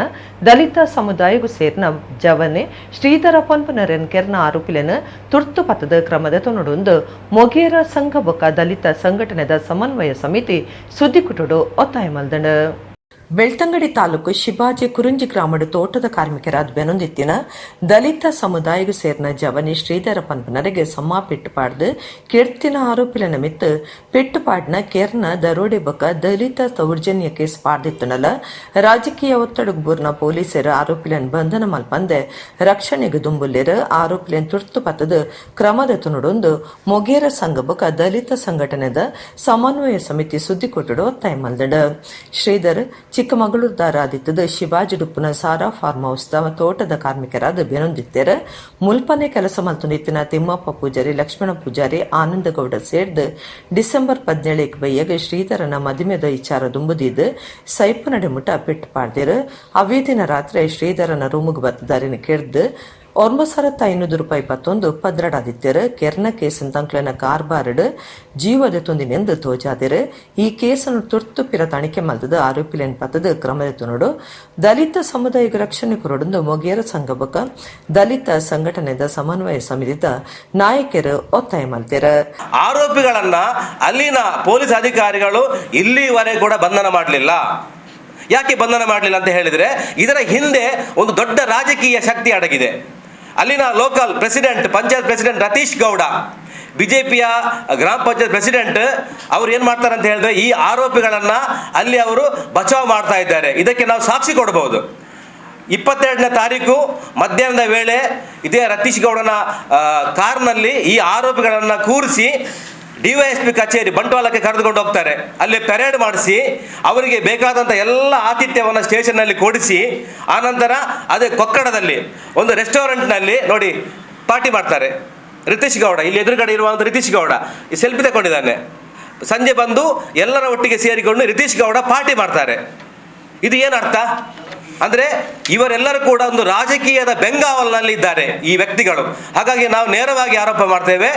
ದಲಿತ ಸಮುದಾಯಗೂ ಸೇರಿನ ಜವನೆ ಶ್ರೀಧರ ಪಂಪನರನ್ ಕೆರ್ನ ಆರೋಪಿలను ತುರ್ತು ಪಥದ ಕ್ರಮದ ತೊನಡೊಂದು ಮೊಗೇರ ಸಂಘ ಬೊಕ್ಕ ದಲಿತ ಸಂಘಟನೆದ ಸಮನ್ವಯ ಸಮಿತಿ ಸುದ್ದಿಕುಟುಡು ಒತ್ತಾಯ ಮಲ್ದಂಡು. ಬೆಳ್ತಂಗಡಿ ತಾಲೂಕು ಶಿವಾಜಿ ಕುರುಂಜಿ ಗ್ರಾಮಡು ತೋಟದ ಕಾರ್ಮಿಕರಾದ ಬೆನೊಂದಿತ್ತಿನ ದಲಿತ ಸಮುದಾಯಗೂ ಸೇರಿನ ಜವನಿ ಶ್ರೀಧರ ಪಂಪನರಿಗೆ ಸಮ್ಮ ಪೆಟ್ಟುಪಾಡ್ದು ಕೆಡ್ತಿನ ಆರೋಪಿಲನ ಮಿತ್ತು ಪೆಟ್ಟುಪಾಡ್ನ ಕೆರ್ನ ದರೋಡೆ ಬೊಕ್ಕ ದಲಿತ ದೌರ್ಜನ್ಯ ಕೇಸ್ ಪಾಡ್ದಿತ್ತನಲ್ಲ ರಾಜಕೀಯ ಒತ್ತಡಕ್ಕೆ ಬೂರ್ನ ಪೊಲೀಸರು ಆರೋಪಿಲನ್ ಬಂಧನ ಮಲ್ಪಂದೆ ರಕ್ಷಣೆಗೆ ದುಂಬುಲ್ಲೆರು ಆರೋಪಿಲನ್ ತುರ್ತು ಪಥದ ಕ್ರಮದ ತುನುಡೊಂದು ಮೊಗೇರ ಸಂಘ ಬೊಕ್ಕ ದಲಿತ ಸಂಘಟನೆದ ಸಮನ್ವಯ ಸಮಿತಿ ಸುದ್ದಿ ಕೊಟ್ಟಡು ಒತ್ತಾಯ ಮಲ್ದಡು. ಶ್ರೀಧರ್ ಚಿಕ್ಕಮಗಳೂರುದಾರಾದಿತ್ತದ ಶಿವಾಜಿ ಡುಪ್ಪುನ ಸಾರಾ ಫಾರ್ಮ್ ಹೌಸ್ ತೋಟದ ಕಾರ್ಮಿಕರಾದ ಬೆನೊಂದಿತ್ತೆರ ಮುಲ್ಪನೆ ಕೆಲಸ ಮಲ್ತುನಿತ್ತಿನ ತಿಮ್ಮಪ್ಪ ಪೂಜಾರಿ ಲಕ್ಷ್ಮಣ ಪೂಜಾರಿ ಆನಂದಗೌಡ ಸೇರ್ದು ಡಿಸೆಂಬರ್ 17 ಬೈಯಗ ಶ್ರೀಧರನ ಮದಿಮೆದ ವಿಚಾರ ದುಂಬುದಿದ್ದು ಸೈಪು ನಡೆಮುಟ ಪೆಟ್ಟು ಪಾಡ್ದಿರು. ಅವೇ ದಿನ ರಾತ್ರಿ ಶ್ರೀಧರನ ರೂಮಿಗೆ ಬತ್ತದಾರಿನ ಕೆಡ್ದು 9,500 ರೂಪಾಯಿ ಪತ್ತೊಂದು ಪದ್ರಡಾದಿತ್ಯರು ಕೆರ್ನ ಕೇಸನ್ ತಂಕ್ಲನ ಕಾರ್ಬಾರಡು ಜೀವದ ತುಂದಿನೆಂದು ತೋಜಾದಿರು. ಈ ಕೇಸನ್ನು ತುರ್ತು ಪಿರ ತಣಿಕೆ ಮಲ್ತದ ಆರೋಪಿಲೆನ್ ಪತ್ತದ ಕ್ರಮದ ತುನಡು ದಲಿತ ಸಮುದಾಯಕ್ಕೆ ರಕ್ಷಣೆ ಕೊರಡೊಂದು ಮೊಗೇರ ಸಂಘ ಬೊಕ್ಕ ದಲಿತ ಸಂಘಟನೆದ ಸಮನ್ವಯ ಸಮಿತಿದ ನಾಯಕರು ಒತ್ತಾಯ ಮಲ್ತಿರ. ಆರೋಪಿಗಳನ್ನ ಅಲ್ಲಿನ ಪೊಲೀಸ್ ಅಧಿಕಾರಿಗಳು ಇಲ್ಲಿವರೆಗೆ ಕೂಡ ಬಂಧನ ಮಾಡಲಿಲ್ಲ. ಯಾಕೆ ಬಂಧನ ಮಾಡಲಿಲ್ಲ ಅಂತ ಹೇಳಿದ್ರೆ ಇದರ ಹಿಂದೆ ಒಂದು ದೊಡ್ಡ ರಾಜಕೀಯ ಶಕ್ತಿ ಅಡಗಿದೆ. ಅಲ್ಲಿನ local president, panchayat president Ratheesh Gowda, ಬಿಜೆಪಿಯ ಗ್ರಾಮ ಪಂಚಾಯತ್ ಪ್ರೆಸಿಡೆಂಟ್, ಅವರು ಏನು ಮಾಡ್ತಾರೆ ಅಂತ ಹೇಳಿದ್ರೆ ಈ ಆರೋಪಿಗಳನ್ನ ಅಲ್ಲಿ ಅವರು ಬಚಾವ್ ಮಾಡ್ತಾ ಇದ್ದಾರೆ. ಇದಕ್ಕೆ ನಾವು ಸಾಕ್ಷಿ ಕೊಡಬಹುದು. 22ನೇ ತಾರೀಕು ಮಧ್ಯಾಹ್ನದ ವೇಳೆ ಇದೇ ರತೀಶ್ ಗೌಡನ ಕಾರ್ನಲ್ಲಿ ಈ ಆರೋಪಿಗಳನ್ನ ಕೂರಿಸಿ ಡಿವೈಎಸ್ಪಿ ಕಚೇರಿ ಬಂಟ್ವಾಳಕ್ಕೆ ಕರೆದುಕೊಂಡು ಹೋಗ್ತಾರೆ. ಅಲ್ಲಿ ಪೆರೇಡ್ ಮಾಡಿಸಿ ಅವರಿಗೆ ಬೇಕಾದಂಥ ಎಲ್ಲ ಆತಿಥ್ಯವನ್ನು ಸ್ಟೇಷನ್ನಲ್ಲಿ ಕೊಡಿಸಿ ಆನಂತರ ಅದೇ ಕೊಕ್ಕಡದಲ್ಲಿ ಒಂದು ರೆಸ್ಟೋರೆಂಟ್ನಲ್ಲಿ ನೋಡಿ ಪಾರ್ಟಿ ಮಾಡ್ತಾರೆ. ರಿತೀಶ್ ಗೌಡ ಇಲ್ಲಿ ಎದುರುಗಡೆ ಇರುವಂಥ ರಿತೀಶ್ ಗೌಡ ಈ ಸೆಲ್ಫಿ ತಗೊಂಡಿದ್ದಾನೆ. ಸಂಜೆ ಬಂದು ಎಲ್ಲರ ಒಟ್ಟಿಗೆ ಸೇರಿಕೊಂಡು ರಿತೀಶ್ ಗೌಡ ಪಾರ್ಟಿ ಮಾಡ್ತಾರೆ. ಇದು ಏನರ್ಥ ಅಂದರೆ ಇವರೆಲ್ಲರೂ ಕೂಡ ಒಂದು ರಾಜಕೀಯದ ಬೆಂಗಾವಲಿನಲ್ಲಿ ಇದ್ದಾರೆ ಈ ವ್ಯಕ್ತಿಗಳು. ಹಾಗಾಗಿ ನಾವು ನೇರವಾಗಿ ಆರೋಪ ಮಾಡ್ತೇವೆ,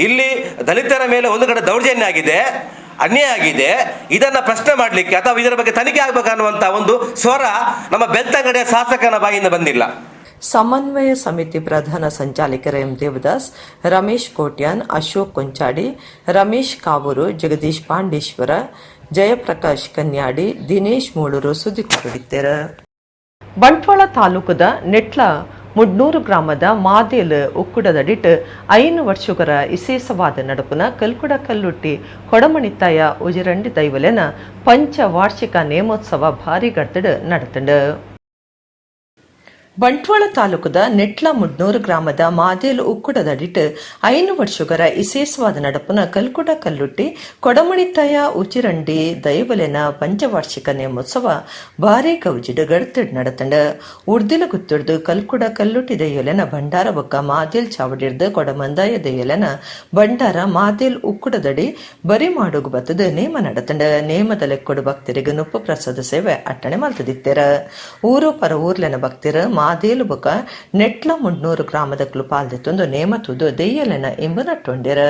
ಇಲ್ಲಿ ದಲಿತರ ಮೇಲೆ ಒಂದು ಕಡೆ ದೌರ್ಜನ್ಯ ಆಗಿದೆ, ಅನ್ಯಾಯ ಆಗಿದೆ. ಇದನ್ನು ಪ್ರಶ್ನೆ ಮಾಡಲಿಕ್ಕೆ ಅಥವಾ ಇದರ ಬಗ್ಗೆ ತನಿಖೆ ಆಗಬೇಕನ್ನುವಂಥ ಒಂದು ಸ್ವರ ನಮ್ಮ ಬೆಳ್ತಂಗಡಿಯ ಶಾಸಕನ ಬಾಯಿಂದ ಬಂದಿಲ್ಲ. ಸಮನ್ವಯ ಸಮಿತಿ ಪ್ರಧಾನ ಸಂಚಾಲಕರು ಎಂ ದೇವದಾಸ್, ರಮೇಶ್ ಕೋಟ್ಯಾನ್, ಅಶೋಕ್ ಕೊಂಚಾಡಿ, ರಮೇಶ್ ಕಾವೂರು, ಜಗದೀಶ್ ಪಾಂಡೇಶ್ವರ, ಜಯಪ್ರಕಾಶ್ ಕನ್ಯಾಡಿ, ದಿನೇಶ್ ಮೂಳೂರು ಸುದ್ದಿ ಕೊಟ್ಟಿದ್ದಾರೆ. ಬಂಟ್ವಾಳ ತಾಲೂಕದ ನೆಟ್ಲ ಮುಡ್ನೂರು ಗ್ರಾಮದ ಮಾದೇಲ್ ಉಕ್ಕುಡದಡಿಟ್ 5 ವರ್ಷಗಳ ವಿಶೇಷವಾದ ನಡುಪುನ ಕಲ್ಕುಡ ಕಲ್ಲುಟ್ಟಿ ಕೊಡಮಣಿತ್ತಾಯ ಉಜಿರಂಡಿ ದೈವಲೆನ ಪಂಚ ವಾರ್ಷಿಕ ನೇಮೋತ್ಸವ ಭಾರಿ ಗಡ್ತಡ್ ನಡೆತಂಡು. ಬಂಟ್ವಾಳ ತಾಲೂಕದ ನೆಟ್ಲ ಮುಡ್ನೂರು ಗ್ರಾಮದ ಮಾದೇಲ್ ಉಕ್ಕುಡದಡಿಟ್ 5 ವರ್ಷಗಳ ವಿಶೇಷವಾದ ನಡಪುನ ಕಲ್ಕುಡ ಕಲ್ಲುಟ್ಟಿ ಕೊಡಮಣಿತ್ತಾಯ ಉಚಿರಂಡಿ ದೈವಲೆನ ಪಂಚವಾರ್ಷಿಕ ನೇಮೋತ್ಸವ ಭಾರಿ ಕೌಜಿಡ್ ಗಡ್ತಡ್ நடத்தண்ட. ಉರ್ದಿಲ ಗುತ್ತುಡ್ದು ಕಲ್ಕುಡ ಕಲ್ಲುಟ್ಟಿ ದೈವಲೆನ ಭಂಡಾರ ಬೊಕ್ಕ ಮಾದೇಲ್ ಚಾವಡಿರ್ದು ಕೊಡಮಂದಾಯ ದೈವಲೆನ ಭಂಡಾರ ಮಾದೇಲ್ ಉಕ್ಕುಡದಡಿ ಬರಿ ಮಾಡುಗು ಬತ್ತದ ನೇಮ நடத்தண்ட. ನೇಮದ ಲೆಕ್ಕೊಡು ಭಕ್ತರಿಗೆ ನುಪ್ಪು ಪ್ರಸಾದ ಸೇವೆ ಅಟ್ಟಣೆ ಮಲ್ತದಿತ್ತೆರ. ಊರು ಪರ ಊರ್ಲೆನ ಭಕ್ತರ ಮಾದೇಲು ಬೊಕ ನೆಟ್ಲ ಮುಡ್ನೂರು ಗ್ರಾಮದಕ್ಲು ಪಾಲ್ದೆತ್ತೊಂದು ನೇಮತುದು ದೆಯ್ಯಲೆನ ಎಂಬ ನಟ್ಟೊಂಡೆರ.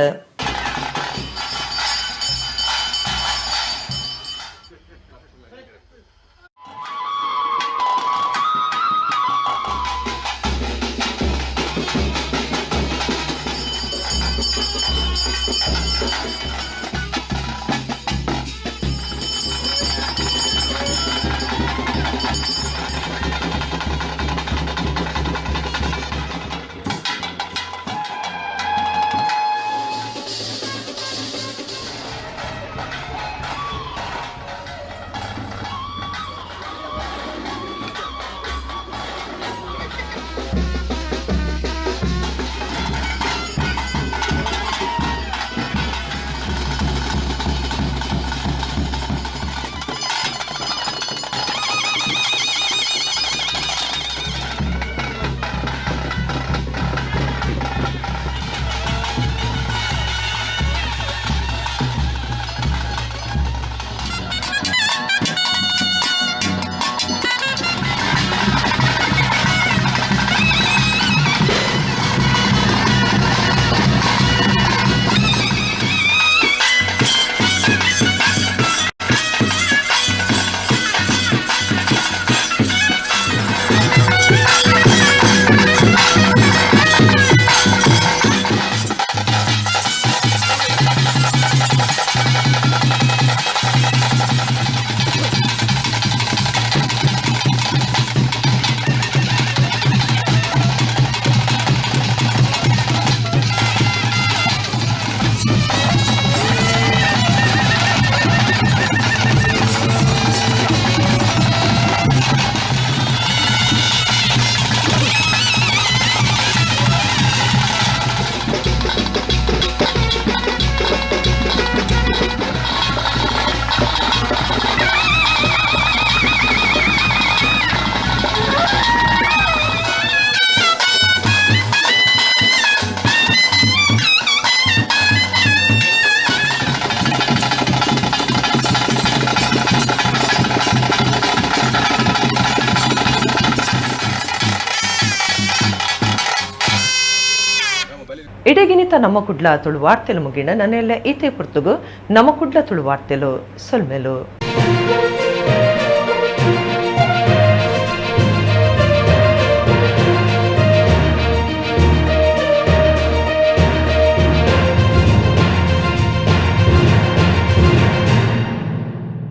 ಇಡಗಿನಿತ ನಮ್ಮ ಕುಡ್ಲ ತುಳು ವಾರ್ತೆಲು ಮುಗಿಣ ನನ್ನೆಲ್ಲ ಈತೆ ಪುರ್ತುಗು ನಮ್ಮ ಕುಡ್ಲ ತುಳು ವಾರ್ತೆಲು ಸೊಲ್ಮೆಲು